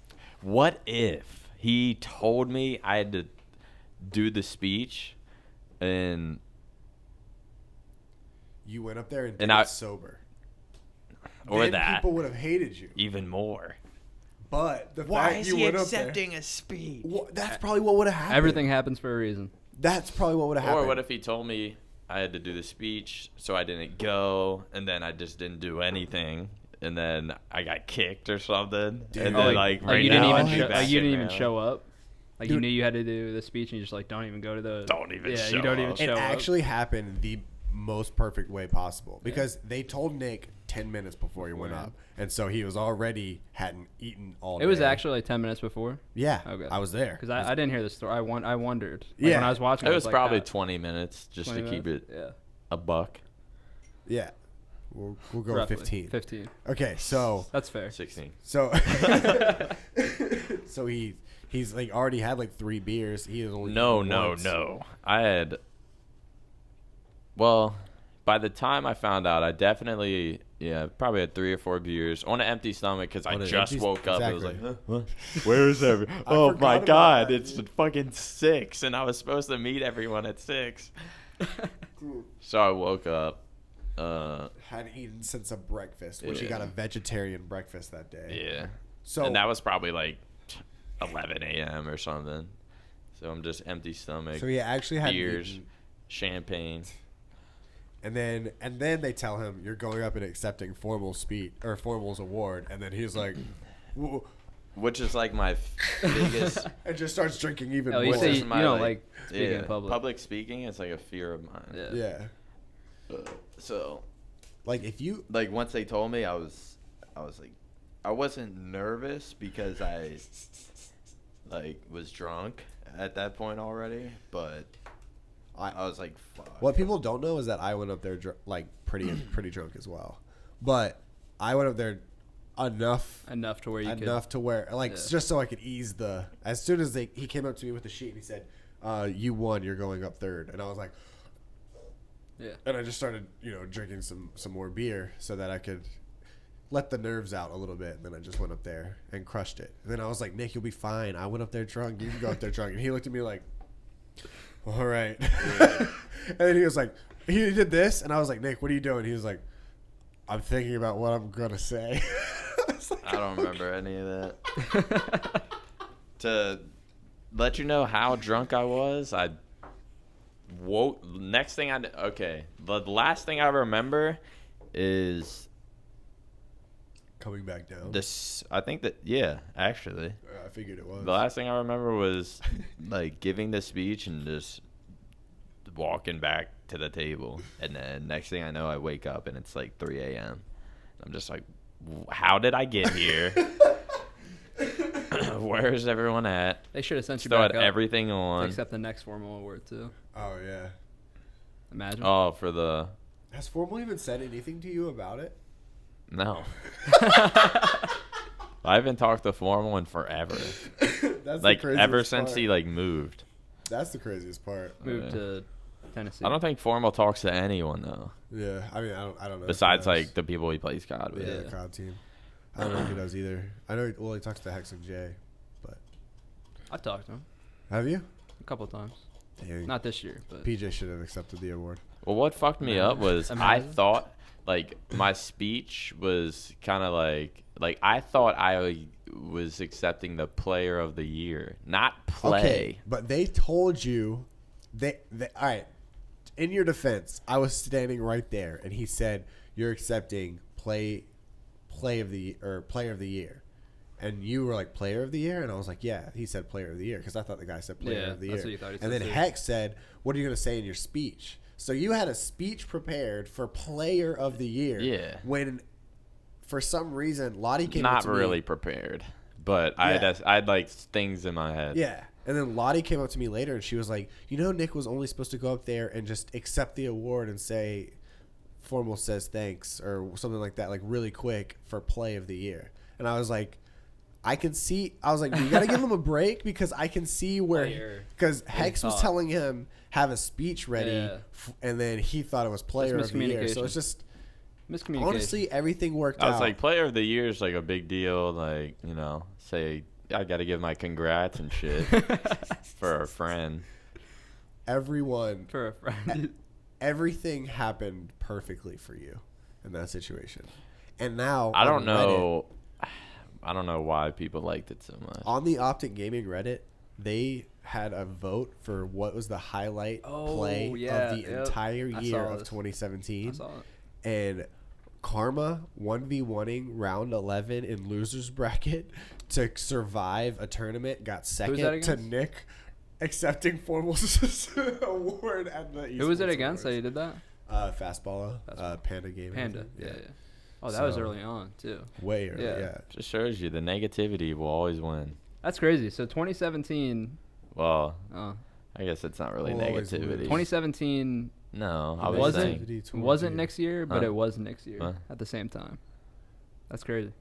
What if he told me I had to do the speech and you went up there and did And it I- sober. or Then that people would have hated you. even more? But the Why fact is you he went accepting a speech? up there, that's probably what would have happened. Everything happens for a reason. That's probably what would have happened. Or what if he told me I had to do the speech, so I didn't go, and then I just didn't do anything, and then I got kicked or something, Dude. and Oh, then like- like right you now didn't I'd even be show, back you in didn't even there. show up. Like you Dude. knew you had to do the speech, and you just like don't even go to the. Don't even Yeah, show you don't even up. show It up. actually happened the most perfect way possible because they told Nick 10 minutes before he went Yeah. up, and so he was already hadn't eaten all day. It was actually like 10 minutes before, yeah. Okay. I was there because I didn't hear the story. I wondered. Like, Yeah. when I was watching, It I was like, probably ah, 20 minutes just 20 to keep minutes? it a buck. yeah. We'll go Roughly. 15. 15. Okay, so That's fair. 16. so so he's like already had like 3 beers. He has only No, eaten no, once. no. I had. Well, by the time I found out, I definitely, probably had 3 or 4 beers on an empty stomach because I On an just empty- woke up. It was exactly. like, huh? What? Where is everyone? I Oh forgot my about God, that, it's dude. fucking 6, and I was supposed to meet everyone at 6. So I woke up. Hadn't eaten since a breakfast, which he Yeah. got a vegetarian breakfast that day. Yeah. So And that was probably like 11 a.m. or something. So I'm just empty stomach. so he actually had beers, eaten. champagne. And then they tell him you're going up and accepting formal speech or formal's award, and then he's like, "Whoa," Which is like my biggest. and just starts drinking even Oh, more. you say Which you is my, don't like, like speaking in public. Public speaking is like a fear of mine. Yeah. Yeah, So, like if you like once they told me, I was like, I wasn't nervous because I like was drunk at that point already, but I was like, fuck. what people don't know is that I went up there like pretty drunk as well, but I went up there enough Enough to where you to where like Yeah. just so I could ease the. As soon as he came up to me with the sheet and he said, "You won. You're going up third," and I was like. could. Yeah. And I just started, drinking some more beer so that I could let the nerves out a little bit. And then I just went up there and crushed it. And then I was like, Nick, you'll be fine. I went up there drunk. You can go up there drunk. And he looked at me like, all right. And then he was like, he did this. And I was like, Nick, what are you doing? He was like, I'm thinking about what I'm going to say. I was like, I don't remember any of that. To let you know how drunk I was, I woke. Next thing the last thing I remember is coming back down. this. I think that actually, I figured it was. the last thing I remember was like giving the speech and just walking back to the table, and then next thing I know, I wake up and it's like 3 a.m. I'm just like, how did I get here? Where's everyone at? They should have sent you Still back had up. everything on. Except the next formal award too. Oh, yeah. Imagine. Oh, for the Has Formal even said anything to you about it? no. I haven't talked to Formal in forever. That's Like the craziest ever since part. he like moved. That's the craziest part. Moved Yeah. to Tennessee. I don't think Formal talks to anyone though. Yeah, I mean, I don't know. if he Besides does. like the people he plays COD with. yeah, Yeah. the COD team. I don't know if he does either. I know. Well, he talks to Hecz and Jay, but I've talked to him have you? a couple times. Dang. Not this year, but PJ should have accepted the award. Well, what fucked me up was I Imagine. thought like my speech was kind of like I thought I was accepting the player of the year, not play. Okay, but they told you. They all right. In your defense, I was standing right there, and he said you're accepting player of the year, and you were like player of the year, and I was like, yeah. He said player of the year because I thought the guy said player Yeah, of the that's year. what you thought he And said then too. Hecz said, "What are you going to say in your speech?" So you had a speech prepared for player of the year. Yeah. When for some reason Lottie came up Not to me- really prepared, but Yeah. I had like things in my head. Yeah. And then Lottie came up to me later, and she was like, Nick was only supposed to go up there and just accept the award and say, formal says thanks, or something like that, like really quick for play of the year. And I was like, you got to give him a break, because I can see where, because Hecz was telling him have a speech ready, and then he thought it was player of the year. So it's just miscommunication. Honestly, everything worked out. I was like, player of the year is like a big deal. Like, say I got to give my congrats and shit for a friend. Everyone. For a friend. Everything happened perfectly for you in that situation. And now I don't know why people liked it so much. On the OpTic Gaming Reddit, they had a vote for what was the highlight play of the entire year of 2017. I saw it. And Karma 1v1ing round 11 in losers bracket to survive a tournament, got second to Nick accepting formal award at the esports. Who was it against that you did that? Fastball, Panda Gaming. Panda, yeah. Oh, that was early on, too. Way early, yeah. Just shows you the negativity will always win. That's crazy. So 2017. Well, I guess it's not really negativity. 2017. No, I wasn't next year, but it was next year at the same time. That's crazy.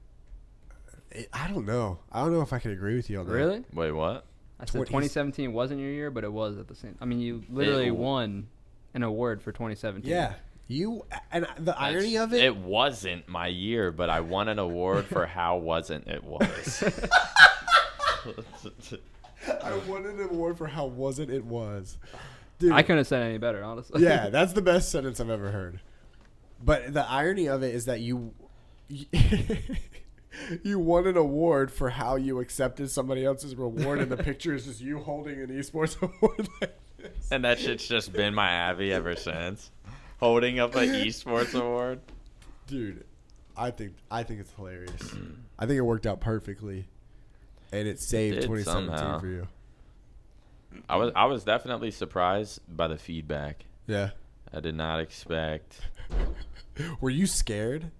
I don't know. I don't know if I can agree with you on that. Really? Wait, what? I said 2017 wasn't your year, but it was at the same. I mean, you literally won an award for 2017. Yeah. The irony of it. It wasn't my year, but I won an award for how wasn't it was. I won an award for how wasn't it was. Dude, I couldn't have said any better, honestly. Yeah, that's the best sentence I've ever heard. But the irony of it is that you won an award for how you accepted somebody else's reward, and the picture is just you holding an esports award like this. And that shit's just been my Abby ever since. Holding up an esports award. Dude, I think it's hilarious. I think it worked out perfectly. And it saved 2017 somehow. For you. I was definitely surprised by the feedback. Yeah. I did not expect. Were you scared?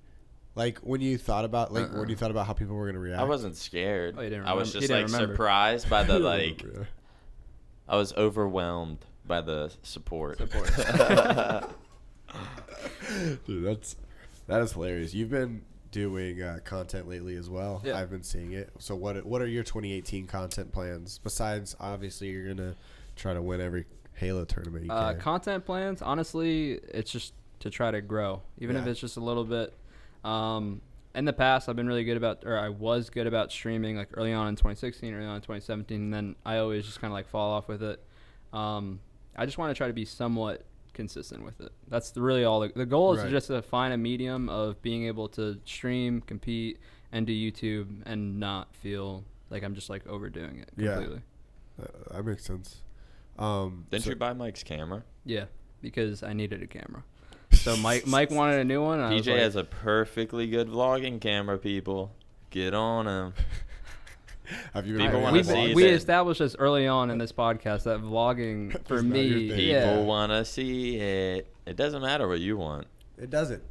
Like when you thought about how people were gonna react? I wasn't scared. Oh, you didn't I was just like surprised by the like. I was overwhelmed by the support. Dude, that is hilarious. You've been doing content lately as well. Yeah. I've been seeing it. So what are your 2018 content plans? Besides, obviously, you're gonna try to win every Halo tournament you can. Content plans, honestly, it's just to try to grow, even if it's just a little bit. In the past, I was good about streaming, like early on in 2016, early on in 2017, and then I always just kind of like fall off with it. I just want to try to be somewhat consistent with it. That's really all. The goal is just to find a medium of being able to stream, compete, and do YouTube and not feel like I'm just like overdoing it completely. Yeah, that makes sense. Didn't you buy Mike's camera? Yeah, because I needed a camera. So Mike wanted a new one. And PJ has a perfectly good vlogging camera. People, get on him. Have you we established this early on in this podcast that vlogging for me, people want to see it. It doesn't matter what you want. It doesn't.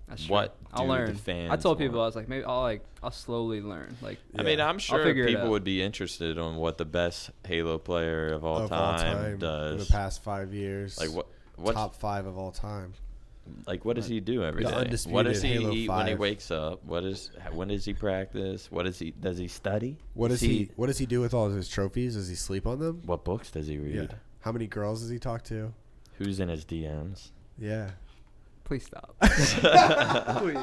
That's true. I'll learn. I told people I was like, maybe I'll slowly learn. Like, I mean, I'm sure people would be interested on what the best Halo player of all time does in the past 5 years. Like what's top 5 of all time. Like, what does he do every day? What does he eat when he wakes up? When does he practice? Does he study? What does he do with all of his trophies? Does he sleep on them? What books does he read? Yeah. How many girls does he talk to? Who's in his DMs? Yeah. Please stop. Please.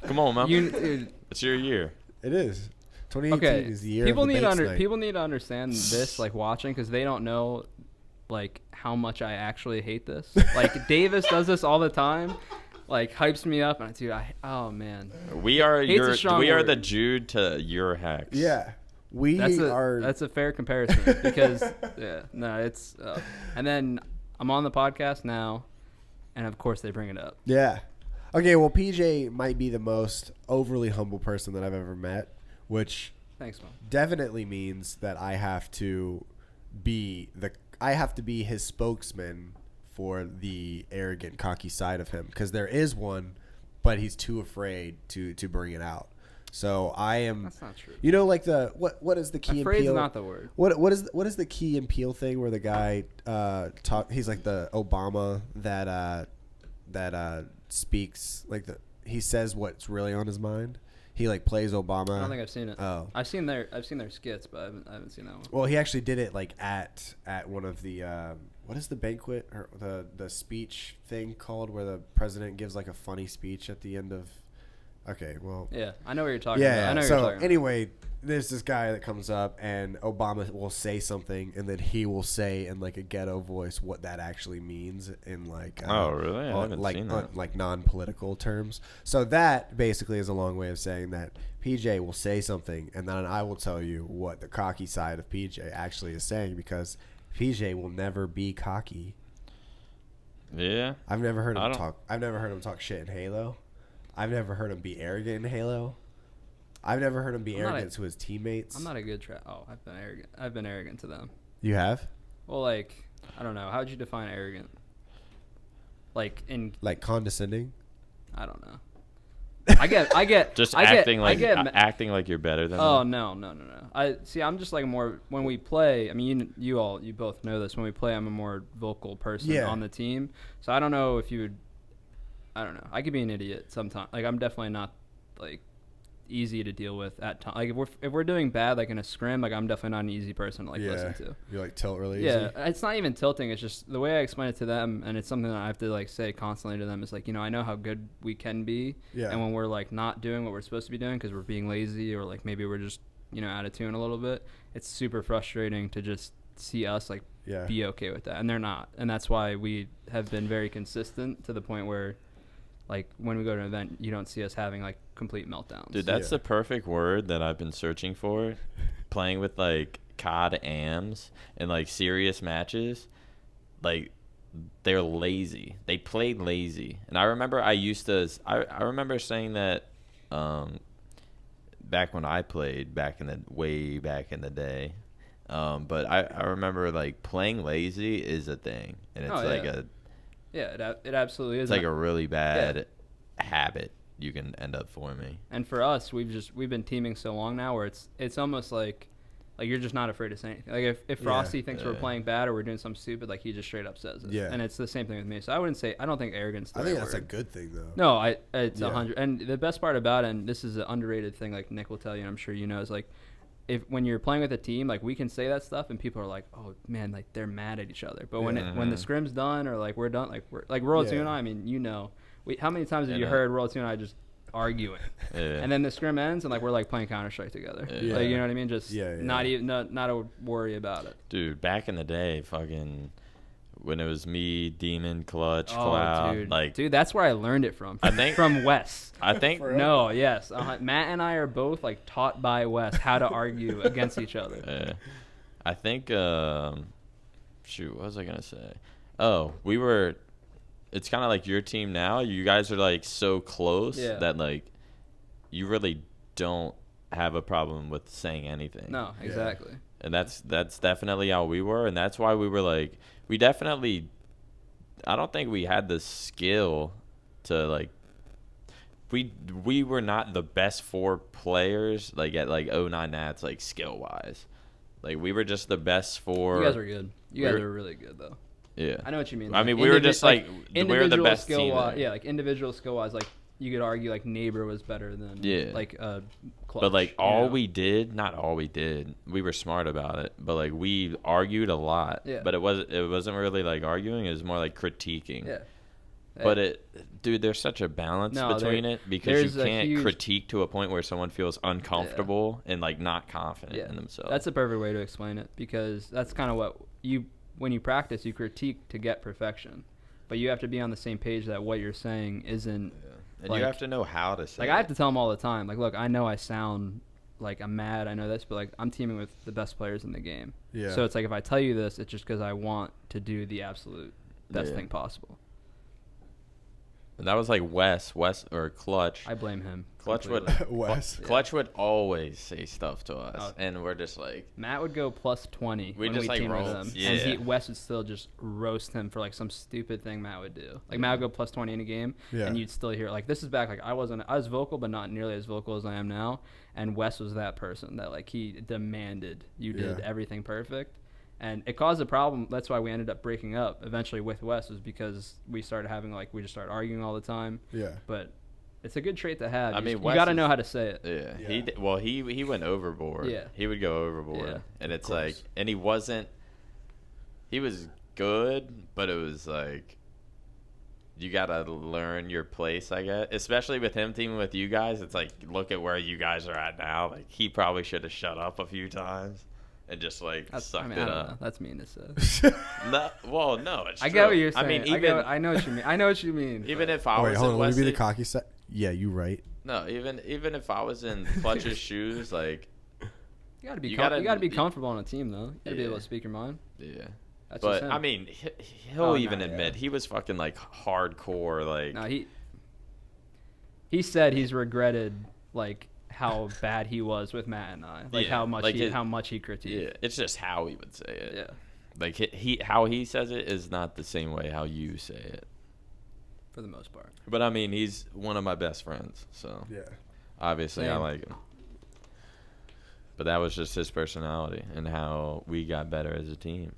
Come on, man. It's your year. It is. 2018 is the year of the bakes night. People need to understand this, like, watching, because they don't know, like, how much I actually hate this. Like, Davis does this all the time, like, hypes me up, and oh man, we are the Jude to your Hecz. Yeah, that's a fair comparison because and then I'm on the podcast now, and of course they bring it up. Yeah. Okay. Well, PJ might be the most overly humble person that I've ever met, which thanks, man. Definitely means that I have to be his spokesman for the arrogant, cocky side of him, because there is one, but he's too afraid to bring it out. So I am. That's not true. You know, like what is the Key and Afraid is Peele? not the word. What is the Key and Peele thing where the guy he's like the Obama that speaks like he says what's really on his mind. He like plays Obama. I don't think I've seen it. Oh, I've seen their skits, but I haven't seen that one. well, he actually did it like at one of the what is the banquet or the speech thing called where the president gives like a funny speech at the end of. Okay, well. Yeah, I know what you're talking yeah, about. I know what so you're talking anyway, there's this guy that comes up and Obama will say something and then he will say in like a ghetto voice what that actually means in like oh really? I haven't like seen that. like non-political terms. So that basically is a long way of saying that PJ will say something and then I will tell you what the cocky side of PJ actually is saying because PJ will never be cocky. Yeah. I've never heard him talk shit in Halo. I've never heard him be arrogant in Halo. I've never heard him be arrogant to his teammates. I'm not a good I've been arrogant. I've been arrogant to them. You have? Well, like, I don't know. How would you define arrogant? Like condescending? I don't know. I get just acting like you're better than Oh them. no. I'm just like more when we play. I mean, you both know this. When we play, I'm a more vocal person on the team. So I don't know if you would. I don't know. I could be an idiot sometimes. Like I'm definitely not like easy to deal with at times. Like if we're doing bad, like in a scrim, like I'm definitely not an easy person to like listen to. You like tilt really easy? Yeah, it's not even tilting. It's just the way I explain it to them, and it's something that I have to like say constantly to them. Is like I know how good we can be, and when we're like not doing what we're supposed to be doing because we're being lazy or like maybe we're just out of tune a little bit. It's super frustrating to just see us like be okay with that, and they're not, and that's why we have been very consistent to the point where. Like, when we go to an event, you don't see us having, like, complete meltdowns. Dude, that's the perfect word that I've been searching for. Playing with, like, COD AMs and, like, serious matches. Like, they're lazy. They played lazy. And I remember I remember saying that back when I played, way back in the day. But I remember, like, playing lazy is a thing. And it's Yeah, it absolutely is. It's like a really bad habit you can end up forming. And for us, we've been teaming so long now where it's almost like you're just not afraid to say anything. Like if Frosty thinks we're playing bad or we're doing something stupid, like he just straight up says it. Yeah. And it's the same thing with me. So I don't think arrogance. I think that's a good thing though. No, it's 100. And the best part about it, and this is an underrated thing, like Nick will tell you, and I'm sure you know, is like. When you're playing with a team, like we can say that stuff and people are like, oh man, like they're mad at each other. But when the scrim's done or like we're done, like we're like Royalty and I mean, how many times have you heard Royalty and I just arguing, and then the scrim ends and like we're like playing Counter-Strike together. Like you know what I mean? Just not even not a worry about it. Dude, back in the day, fucking. When it was me, Demon, Clutch, Cloud, dude, that's where I learned it from. I think from Wes. I think yes, Matt and I are both like taught by Wes how to argue against each other. I think. Shoot, what was I gonna say? Oh, we were. It's kind of like your team now. You guys are like so close that like, you really don't have a problem with saying anything. No, exactly. And that's definitely how we were, and that's why we were like. We definitely, I don't think we had the skill to like. We were not the best 4 players like at like 09 Nats like skill wise, like we were just the best 4. You guys are good. You guys are really good though. Yeah, I know what you mean. I mean, we were just like we were the best skill team. Wise, like individual skill wise, like you could argue like Neighbor was better than like Clutch. But like not all we did, we were smart about it. But like we argued a lot. Yeah. But it wasn't really like arguing. It was more like critiquing. Yeah. But there's such a balance between it because you can't critique to a point where someone feels uncomfortable and like not confident in themselves. That's a perfect way to explain it because that's kind of what when you practice, you critique to get perfection, but you have to be on the same page that what you're saying isn't. Yeah. And like, you have to know how to say I have to tell them all the time. Like, look, I know I sound like I'm mad. I know this, but like I'm teaming with the best players in the game. Yeah. So it's like if I tell you this, it's just because I want to do the absolute best thing possible. And that was like Wes or Clutch. I blame him. Clutch would Clutch would always say stuff to us, and we're just like Matt would go plus 20 when we teamed with him, and Wes would still just roast him for like some stupid thing Matt would do. Like Matt would go plus 20 in a game, and you'd still hear like this is back. Like I was vocal, but not nearly as vocal as I am now. And Wes was that person that like he demanded you did everything perfect. And it caused a problem. That's why we ended up breaking up eventually with Wes, was because we started having we just started arguing all the time. Yeah. But it's a good trait to have. I mean, you got to know how to say it. Yeah. He went overboard. Yeah. He would go overboard. Yeah. And it's like, and he was good, but it was like, you got to learn your place, I guess. Especially with him teaming with you guys. It's like, look at where you guys are at now. Like, he probably should have shut up a few times. And just sucked it up. That's mean to say. No, it's true. I get what you're saying. I know what you mean. I know what you mean. Even if I was in let me be the cocky side. Yeah, you right. No, even if I was in Clutch's shoes, like you gotta be comfortable on a team though. You gotta be able to speak your mind. Yeah. But I mean, he'll admit he was fucking like hardcore. Like no, he said he's regretted like how bad he was with Matt and I, how much he critiqued. Yeah, it's just how he would say it. Yeah, like how he says it is not the same way how you say it, for the most part. But I mean, he's one of my best friends, so obviously I like him. But that was just his personality and how we got better as a team.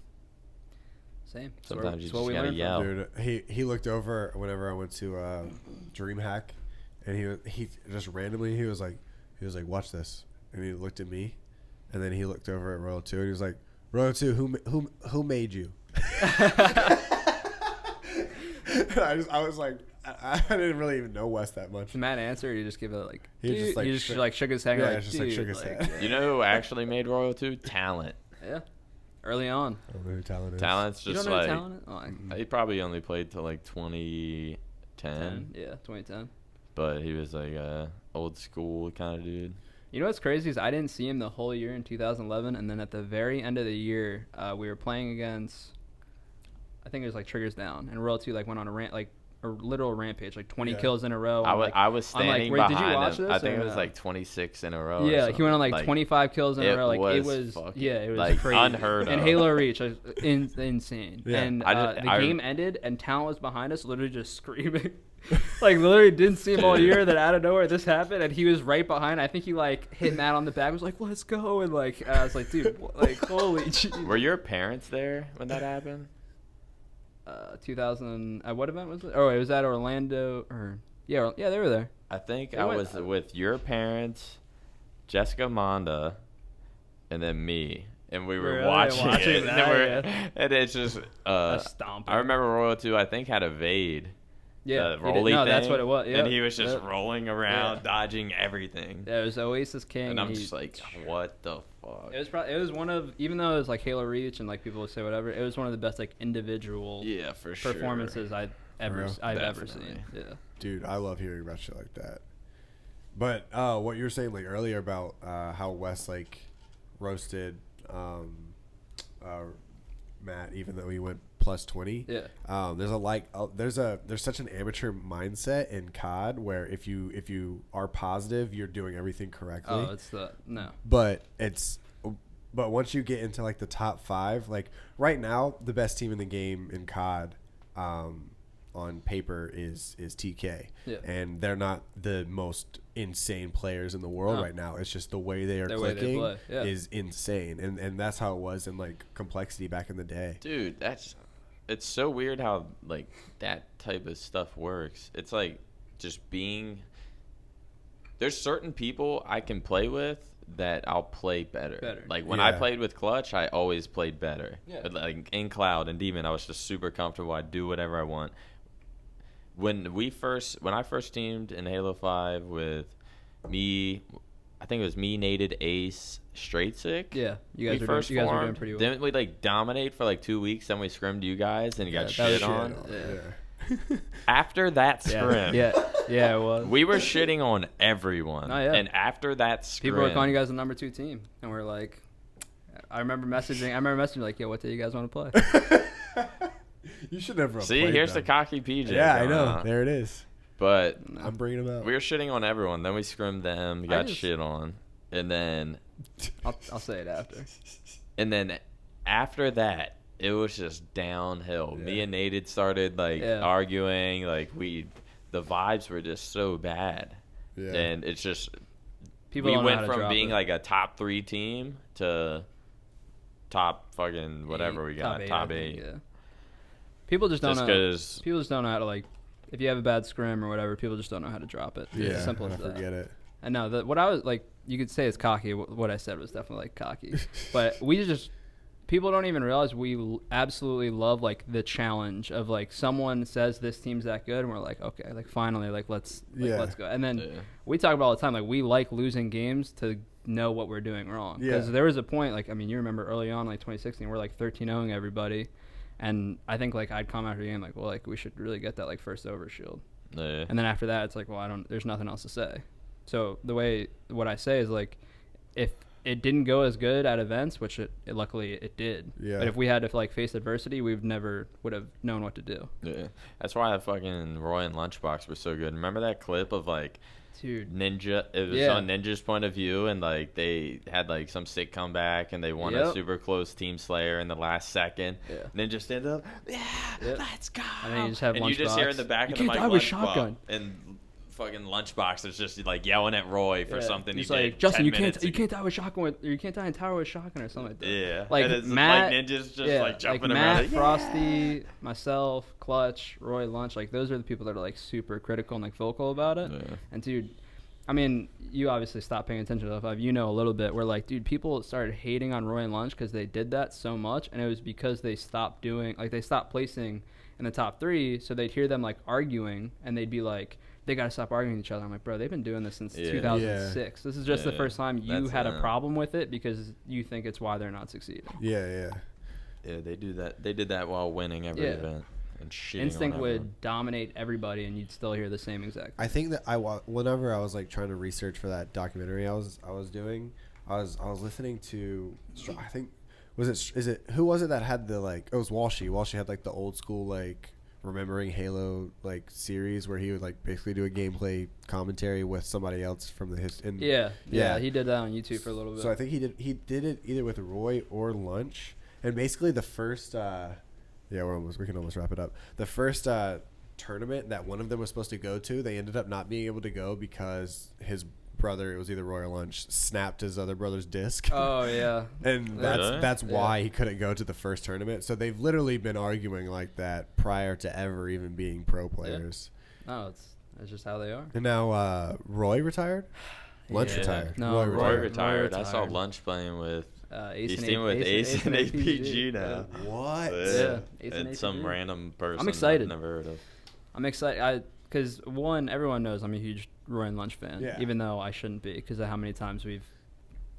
Same. Sometimes you just gotta yell. Dude, he looked over whenever I went to DreamHack, and he just randomly he was like, watch this. And he looked at me, and then he looked over at Royal 2, and he was like, Royal 2, who made you? I was like, I didn't really even know Wes that much. Did Matt answer, or you just give it like, he just shook his head? Yeah, just shook his head. You know who actually made Royal 2? Talent. Yeah. Early on. I don't know who Talent is. Talent's just you don't know Talent? He probably only played till like 2010. Yeah, 2010. But he was like a old school kind of dude. You know what's crazy is I didn't see him the whole year in 2011, and then at the very end of the year, we were playing against, I think it was like Triggers Down, and Royal 2 went on a literal rampage, 20 kills in a row. I was standing behind did you watch him. this? I think it was 26 in a row. Yeah, he went on 25 kills in a row. It was crazy. Unheard of. And Halo Reach, insane. Yeah. And the game ended, and Talent was behind us, literally just screaming. Literally didn't see him all year. Then out of nowhere, this happened, and he was right behind. I think he hit Matt on the back. Was like, "Let's go!" And I was like, "Dude, holy jeez." Were your parents there when that happened? 2000. What event was it? Oh, it was at Orlando. They were there. I think I was with your parents, Jessica Monda, and then me. And we were watching it. And it's just a stomp. I remember Royal 2, I think, had a Vade. Yeah, rolly thing, that's what it was. Yep. And he was just rolling around, dodging everything. Yeah, it was Oasis King. And I'm just like, what the fuck? It was one of, even though it was Halo Reach and people would say whatever, it was one of the best individual performances I've ever seen. Yeah, dude, I love hearing about shit like that. But what you were saying earlier about how Wes roasted Matt, even though he went plus 20. Yeah. There's such an amateur mindset in COD where if you are positive, you're doing everything correctly. Oh, no. But once you get into the top 5, right now the best team in the game in COD on paper is TK. Yeah. And they're not the most insane players in the world right now. It's just the way they are clicking is insane. And that's how it was in complexity back in the day. Dude, it's so weird how that type of stuff works. It's just being, there's certain people I can play with that I'll play better. When I played with Clutch, I always played better. Yeah. But in Cloud and Demon, I was just super comfortable. I'd do whatever I want. When I first teamed in Halo 5 with me, I think it was me, Nated, Ace, Straight Sick. Yeah, you guys were doing pretty well. Didn't we dominate for 2 weeks? Then we scrimmed you guys and got shit on. Yeah. After that scrim, yeah, it was. We were shitting on everyone. Oh, yeah. And after that scrim, people were calling you guys the number 2 team, and we're I remember messaging yo, what day you guys want to play? You should never have See, played here's them. the cocky PJ. Yeah, I going know. on. There it is. But I'm bringing them out. we were shitting on everyone. Then we scrimmed them, got shit on. And then I'll say it after. And then after that, it was just downhill. Me and Nate had started arguing. Like the vibes were just so bad. Yeah. And it's just we went from being like a top 3 team to top fucking whatever we got, top 8. Yeah. People just don't know. People just don't know how to if you have a bad scrim or whatever, people just don't know how to drop it. Yeah, it's as simple as that. Forget it. I know that what I was you could say it's cocky. What I said was definitely cocky, but people don't even realize we absolutely love the challenge of someone says this team's that good and we're like, okay, finally let's go. And then we talk about all the time we like losing games to know what we're doing wrong, because there was a point you remember early on 2016 we're 13-0ing everybody, and I think I'd come after the game we should really get that first over shield. And then after that it's there's nothing else to say. So what I say is if it didn't go as good at events, which luckily it did. Yeah. But if we had to face adversity, we never would have known what to do. Yeah. That's why fucking Roy and Lunchbox were so good. Remember that clip of Dude. Ninja? It was on Ninja's point of view, and they had some sick comeback, and they won a super close Team Slayer in the last second. Yeah. Ninja stand up, let's go. And then you just have and you just hear in the back of the mic, you can't die with shotgun. And fucking Lunchbox is just yelling at Roy for something he's he did. Justin, you can't die with shotgun you can't die in tower with shotgun or something like that. Yeah. And it's Matt, Ninja's just jumping Matt, around. Frosty, myself, Clutch, Roy, Lunch, those are the people that are super critical and vocal about it. Yeah. And dude, I mean, you obviously stopped paying attention to L5. You know a little bit. We're dude, people started hating on Roy and Lunch because they did that so much, and it was because they stopped doing they stopped placing in the top 3, so they'd hear them arguing, and they'd be they got to stop arguing with each other. I'm bro, they've been doing this since 2006. This is just the first time you had a problem with it because you think it's why they're not succeeding. Yeah, they do that. They did that while winning every event. And Instinct would dominate everybody, and you'd still hear the same exact. I think that whenever I was trying to research for that documentary I was listening to, I think who was it that had the it was Walshy. Walshy had the old school remembering Halo series where he would basically do a gameplay commentary with somebody else from the history. Yeah, he did that on YouTube for a little bit. So I think he did it either with Roy or Lunch, and basically the first we can almost wrap it up. The first tournament that one of them was supposed to go to, they ended up not being able to go because his brother, it was either Roy or Lunch, snapped his other brother's disc. Oh yeah. And that's why he couldn't go to the first tournament. So they've literally been arguing like that prior to ever even being pro players. No, it's just how they are. And now Roy retired? Lunch retired. No, Roy retired. I saw Lunch playing with he's teaming with Ace and APG now. What? Yeah. It's some random person I'm excited. I've never heard of. I'm excited because everyone knows I'm a huge Roy and Lunch fan, even though I shouldn't be because of how many times we've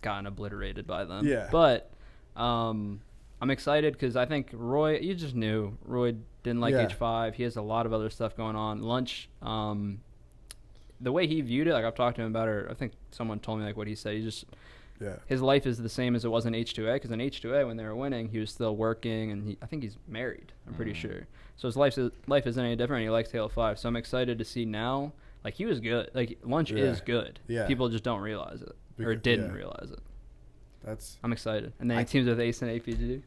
gotten obliterated by them. Yeah. But I'm excited because I think Roy, you just knew Roy didn't like H5. He has a lot of other stuff going on. Lunch, the way he viewed it, I've talked to him about it. I think someone told me what he said. He just his life is the same as it was in H2A, because in H2A when they were winning, he was still working, and I think he's married. I'm pretty sure. So his life isn't any different. He likes Halo 5. So I'm excited to see now. He was good. Lunch is good. Yeah. People just don't realize it or didn't realize it. I'm excited. And then he teams with Ace and APG.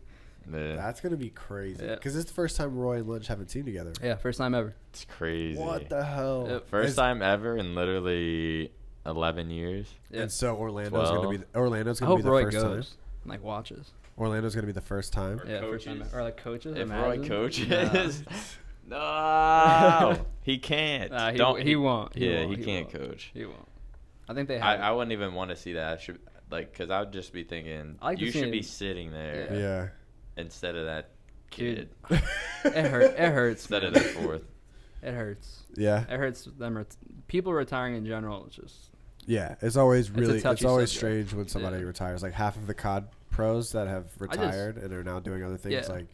Yeah. That's gonna be crazy because it's the first time Roy and Lunch haven't teamed together. Yeah, first time ever. It's crazy. What the hell? Yep. First time ever in literally 11 years. Yep. And so Orlando's gonna be the first Roy time. And watches. Orlando's gonna be the first time. First time. Or coaches. If Roy coaches, no, he can't. He won't. He can't coach. He won't. I think they have. I wouldn't even want to see that. I should because I would just be thinking you should be sitting there. Yeah. Instead of that kid. Dude, it hurts. Instead of that fourth. It hurts. Yeah. It hurts them. People retiring in general. It's just. Yeah, it's always strange when somebody retires. Half of the COD pros that have retired and are now doing other things like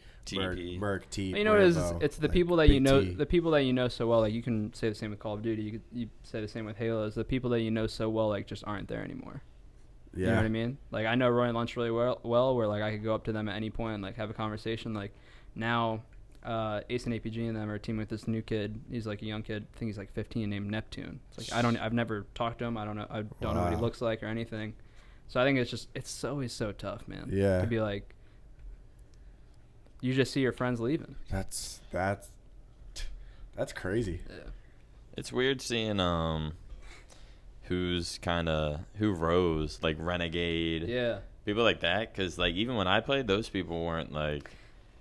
Merc, T. You know what it is? It's the people that you know. The people that you know so well. You can say the same with Call of Duty. You say the same with Halo. Is the people that you know so well just aren't there anymore. Yeah. You know what I mean? I know Roy and Lunch really well where I could go up to them at any point and have a conversation. Now Ace and APG and them are teaming with this new kid. He's like a young kid. I think he's like 15, named Neptune. It's like I've never talked to him. I don't know what he looks like or anything. So I think it's always so tough, man. Yeah. To be like, you just see your friends leaving. That's crazy. Yeah. It's weird seeing who rose, like Renegade. Yeah. People like that, because like even when I played, those people weren't like,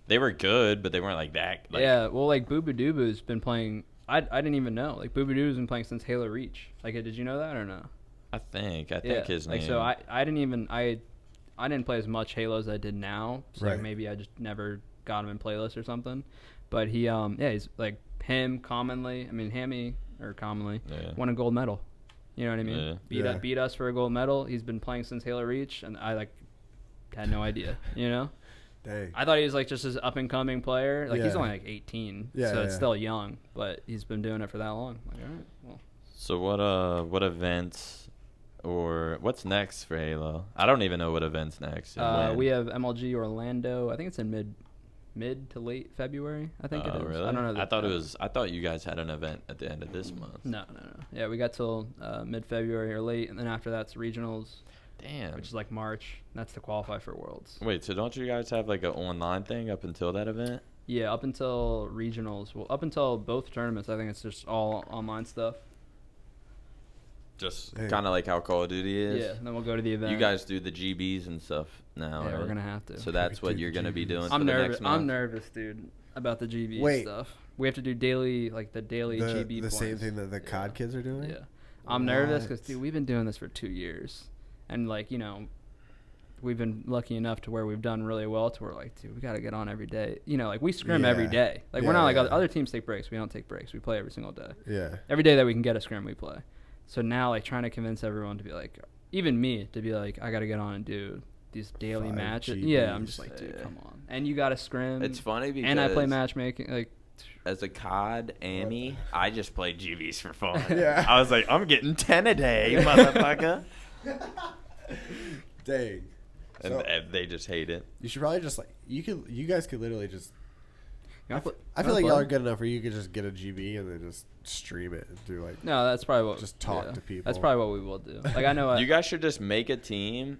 they were good, but they weren't like that. Like, yeah, well, like Boobadooboo's been playing. I didn't even know. Like Boobadooboo's been playing since Halo Reach. Like, did you know that or no? I think his name. Like, so I didn't play as much Halo as I did now. So like maybe I just never got him in playlists or something. But he he's like him commonly. I mean Hammy commonly won a gold medal. You know what I mean? Yeah. Beat us for a gold medal. He's been playing since Halo Reach, and I like had no idea. You know? Dang. I thought he was like just an up and coming player. Like he's only like 18, so it's still young, but he's been doing it for that long. Like, all right, well. So what events or what's next for Halo? I don't even know what events next. We have MLG Orlando. I think it's in mid to late February. I think it is. Really? I don't know. I thought you guys had an event at the end of this month. No. Yeah, we got till mid February or late, and then after that's regionals. Damn. Which is like March. That's to qualify for Worlds. Wait, so don't you guys have like an online thing up until that event? Yeah, up until regionals. Well, up until both tournaments, I think it's just all online stuff. Just kind of like how Call of Duty is. Yeah, and then we'll go to the event. You guys do the GBs and stuff now. Yeah, right? we're gonna have to. So that's what you're gonna be doing. I'm for nervous. The next month? I'm nervous, dude, about the GB stuff. We have to do daily GB. The points. same thing that the COD kids are doing. Yeah, I'm nervous because dude, we've been doing this for 2 years, and like we've been lucky enough to where we've done really well to where like, dude, we got to get on every day. Like we scrim every day. Like we're not like other teams take breaks. We don't take breaks. We play every single day. Yeah. Every day that we can get a scrim, we play. So now like trying to convince everyone to be like, even me to be like, I got to get on and do these daily matches. GBs. Yeah. I'm just like, dude, come on. And you got to scrim. It's funny because and I play matchmaking. Like as a COD Amy, I just played GBs for fun. Yeah. I was like, I'm getting 10 a day, motherfucker. Dang. And they just hate it. You should probably just you guys could literally just. I feel like y'all are good enough where you could just get a GB and then just stream it and do like. No, that's probably what. Just talk to people. That's probably what we will do. Like I know. You guys should just make a team,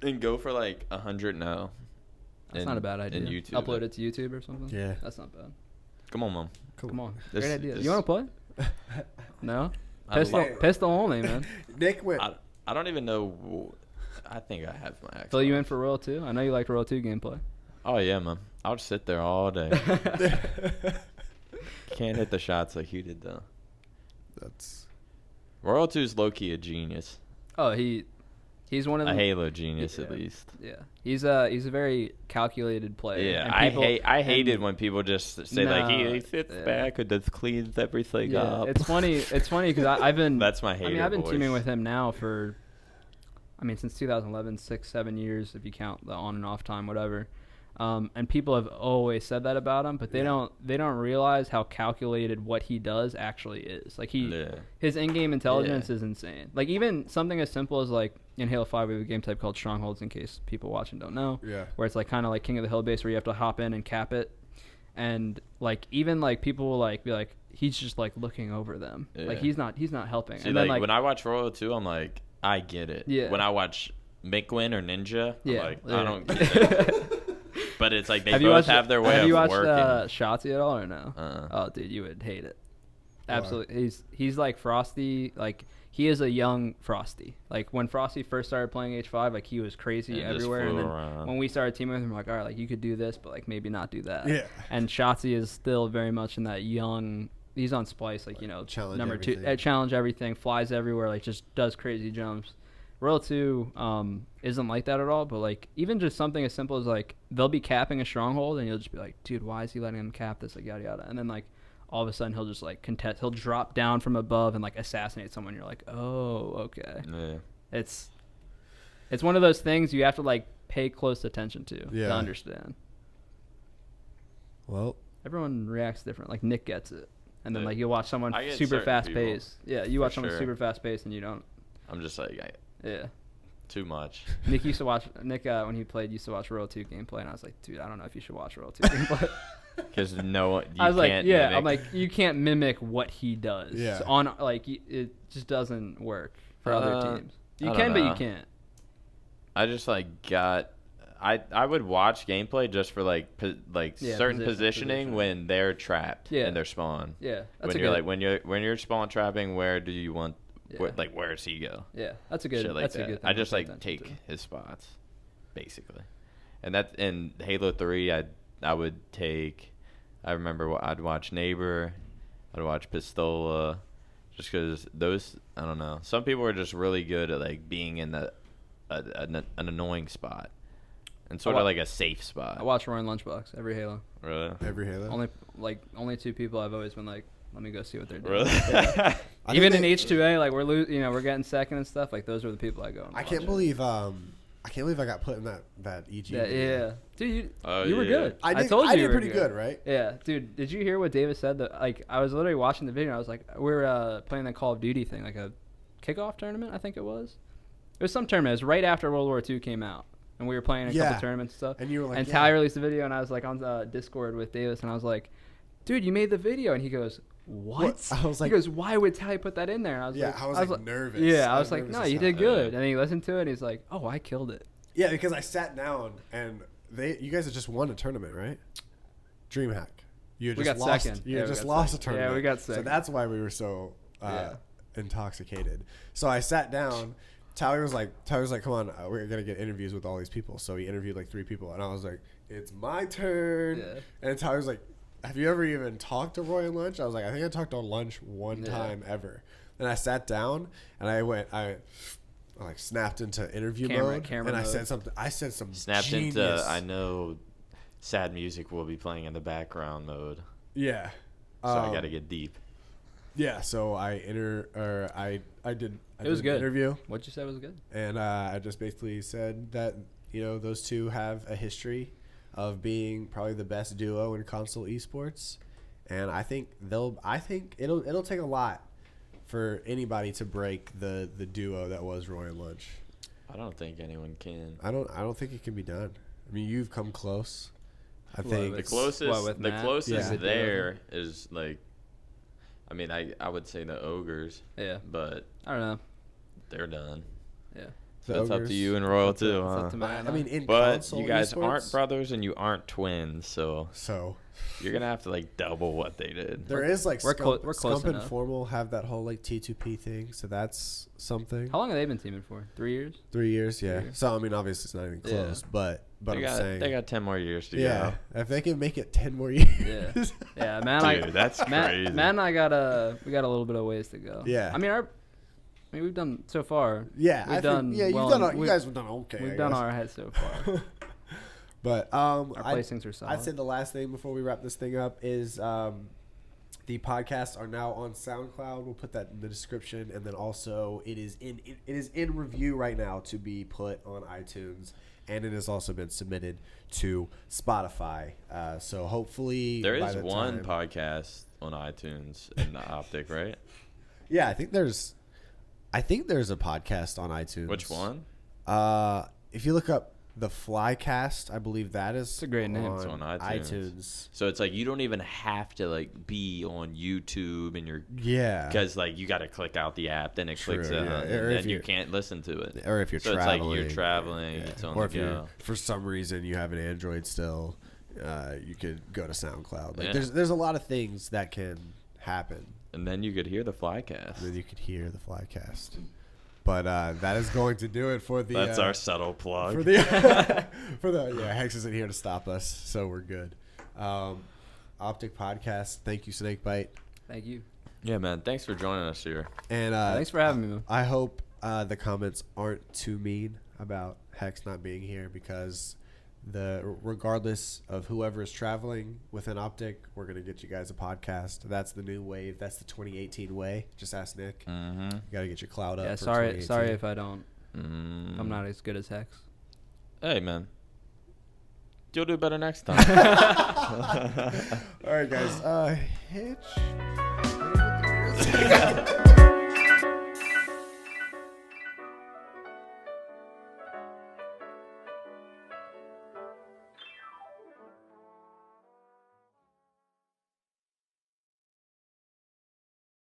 and go for like 100 now. That's not a bad idea. Upload it to YouTube or something. Yeah, that's not bad. Come on, Mom. Come on. Great idea. You want to play? No. Pistol only, man. Nick went. I don't even know. I think I have my Xbox. Fill you in for Royal 2? I know you like Royal 2 gameplay. Oh, yeah, man. I'll just sit there all day. Can't hit the shots like you did, though. Royal 2 is low-key a genius. Oh, he's one of them. A Halo genius, at least. Yeah. He's a very calculated player. Yeah, I hate it when people just say, he sits back and just cleans everything up. It's funny because I've been... That's my hater I've been voice. teaming with him now for... since 2011, 6-7 years if you count the on and off time, whatever. And people have always said that about him, but they don't realize how calculated what he does actually is. Like his in-game intelligence is insane. Like even something as simple as like in Halo 5 we have a game type called Strongholds, in case people watching don't know. Yeah. Where it's like kind of like King of the Hill base where you have to hop in and cap it, and like even like people will like be like he's just like looking over them. Yeah. Like he's not helping. See, and like, then, when I watch Royal 2, I'm like, I get it. Yeah. When I watch Mikwin or Ninja, I'm like, I don't get it. But it's like they both have their way of working. Have you watched Shotzi at all or no? Oh, dude, you would hate it. Absolutely. He's like Frosty. Like he is a young Frosty. Like when Frosty first started playing H5, like he was crazy everywhere. And then when we started teaming with him, we're like, all right, like you could do this, but like maybe not do that. Yeah. And Shotzi is still very much in that young. He's on Splice, like challenge number everything. 2, challenge everything, flies everywhere, like just does crazy jumps. Royal 2 isn't like that at all, but like even just something as simple as like they'll be capping a stronghold and you'll just be like, dude, why is he letting him cap this, like yada yada, and then like all of a sudden he'll just like contest, he'll drop down from above and like assassinate someone. You're like, oh, okay. Yeah. It's one of those things you have to like pay close attention to understand. Well, everyone reacts different. Like Nick gets it, and then like you watch someone super fast paced. Yeah, you watch someone super fast paced and you don't. I'm just like, yeah. too much. Nick when he played used to watch Royal 2 gameplay, and I was like, dude, I don't know if you should watch Royal 2 gameplay. Because I was like, yeah, I'm like, you can't mimic what he does. Yeah. It just doesn't work for other teams. You I can, don't but know. you can't. I just I would watch gameplay just for certain positioning when they're trapped in their spawn. Yeah, when you're spawn trapping, where do you want? Where does he go? Yeah, that's a good. Shit like that's that. a good thing I just to pay attention take to. his spots, basically, and that in Halo 3, I would take. I remember I'd watch Neighbor, I'd watch Pistola, just because those. I don't know. Some people are just really good at being in an annoying spot. And sort of like a safe spot. I watch Roaring Lunchbox every Halo. Really? Every Halo? Only 2 people I've always been like, let me go see what they're doing. Really? Yeah. Even in H2A, we're getting second and stuff. Like those are the people I go. And I can't believe I got put in that EG. Yeah, dude, you were good. I told you I you did were pretty good, right? Yeah, dude. Did you hear what Davis said? That I was literally watching the video. And I was like, we were playing the Call of Duty thing, like a kickoff tournament. I think it was. It was some tournament. It was right after World War II came out. And we were playing a couple tournaments and stuff. And you were like, and Ty released the video, and I was like on Discord with Davis, and I was like, dude, you made the video. And he goes, what? I was like, he goes, why would Ty put that in there? And I was like nervous. Yeah, I was like, no, you did good. And he listened to it, and he's like, oh, I killed it. Yeah, because I sat down, and you guys had just won a tournament, right? DreamHack. We got lost. Second. You just lost a tournament. Yeah, we got second. So that's why we were so intoxicated. So I sat down. Tyler was like, come on, we're going to get interviews with all these people. So he interviewed 3 people. And I was like, it's my turn. Yeah. And Tyler was like, have you ever even talked to Roy on lunch? I was like, I think I talked on lunch one time ever. And I sat down and I snapped into interview mode. And I said something. I said some snapped genius. Into, I know sad music will be playing in the background mode. Yeah. So I got to get deep. Yeah, so I did It was good. An interview. What you said was good. And I just basically said that those two have a history of being probably the best duo in console esports, and I think it'll take a lot for anybody to break the duo that was Roy and Lunch. I don't think anyone can. I don't think it can be done. I mean, you've come close. I think the closest there is like. I mean, I would say the Ogres. Yeah. But I don't know. They're done. Yeah. So it's up to you and Royal too, huh? I mean, but you guys aren't brothers and you aren't twins, so you're gonna have to double what they did. There is we're close Scump and enough. Formal have that whole T2P thing, so that's something. How long have they been teaming for? 3 years? 3 years, yeah. 3 years. So I mean, obviously it's not even close, but I'm saying they got 10 more years to go. Yeah, if they can make it 10 more years. Yeah, man. Dude, that's crazy. Matt and I we got a little bit of ways to go. Yeah. I mean, we've done so far. Yeah, we've done. You guys have done okay. We've done our head so far. But our placings are solid. I'd say the last thing before we wrap this thing up is the podcasts are now on SoundCloud. We'll put that in the description, and then also it is in review right now to be put on iTunes, and it has also been submitted to Spotify. So hopefully there is one podcast on iTunes and the OpTic, right? Yeah, I think there's a podcast on iTunes. Which one? If you look up The Flycast, I believe that is. It's a great name. It's on iTunes. So it's you don't even have to be on YouTube and because you got to click out the app, then it clicks out, and then you can't listen to it. Or if you're traveling. So it's you're traveling. Yeah. It's on or the if go. For some reason you have an Android still, you could go to SoundCloud. There's a lot of things that can happen. And then you could hear the Flycast. But that is going to do it for the. That's our subtle plug. For the Hecz isn't here to stop us, so we're good. OpTic Podcast. Thank you, Snakebite. Thank you. Yeah, man. Thanks for joining us here. And thanks for having me, man. I hope the comments aren't too mean about Hecz not being here, because regardless of whoever is traveling within OpTic, we're gonna get you guys a podcast. That's the new wave. That's the 2018 way. Just ask Nick. Mm-hmm. You gotta get your clout up. Yeah, sorry if I don't. If I'm not as good as Hecz. Hey, man. You'll do better next time. All right, guys. Hitch.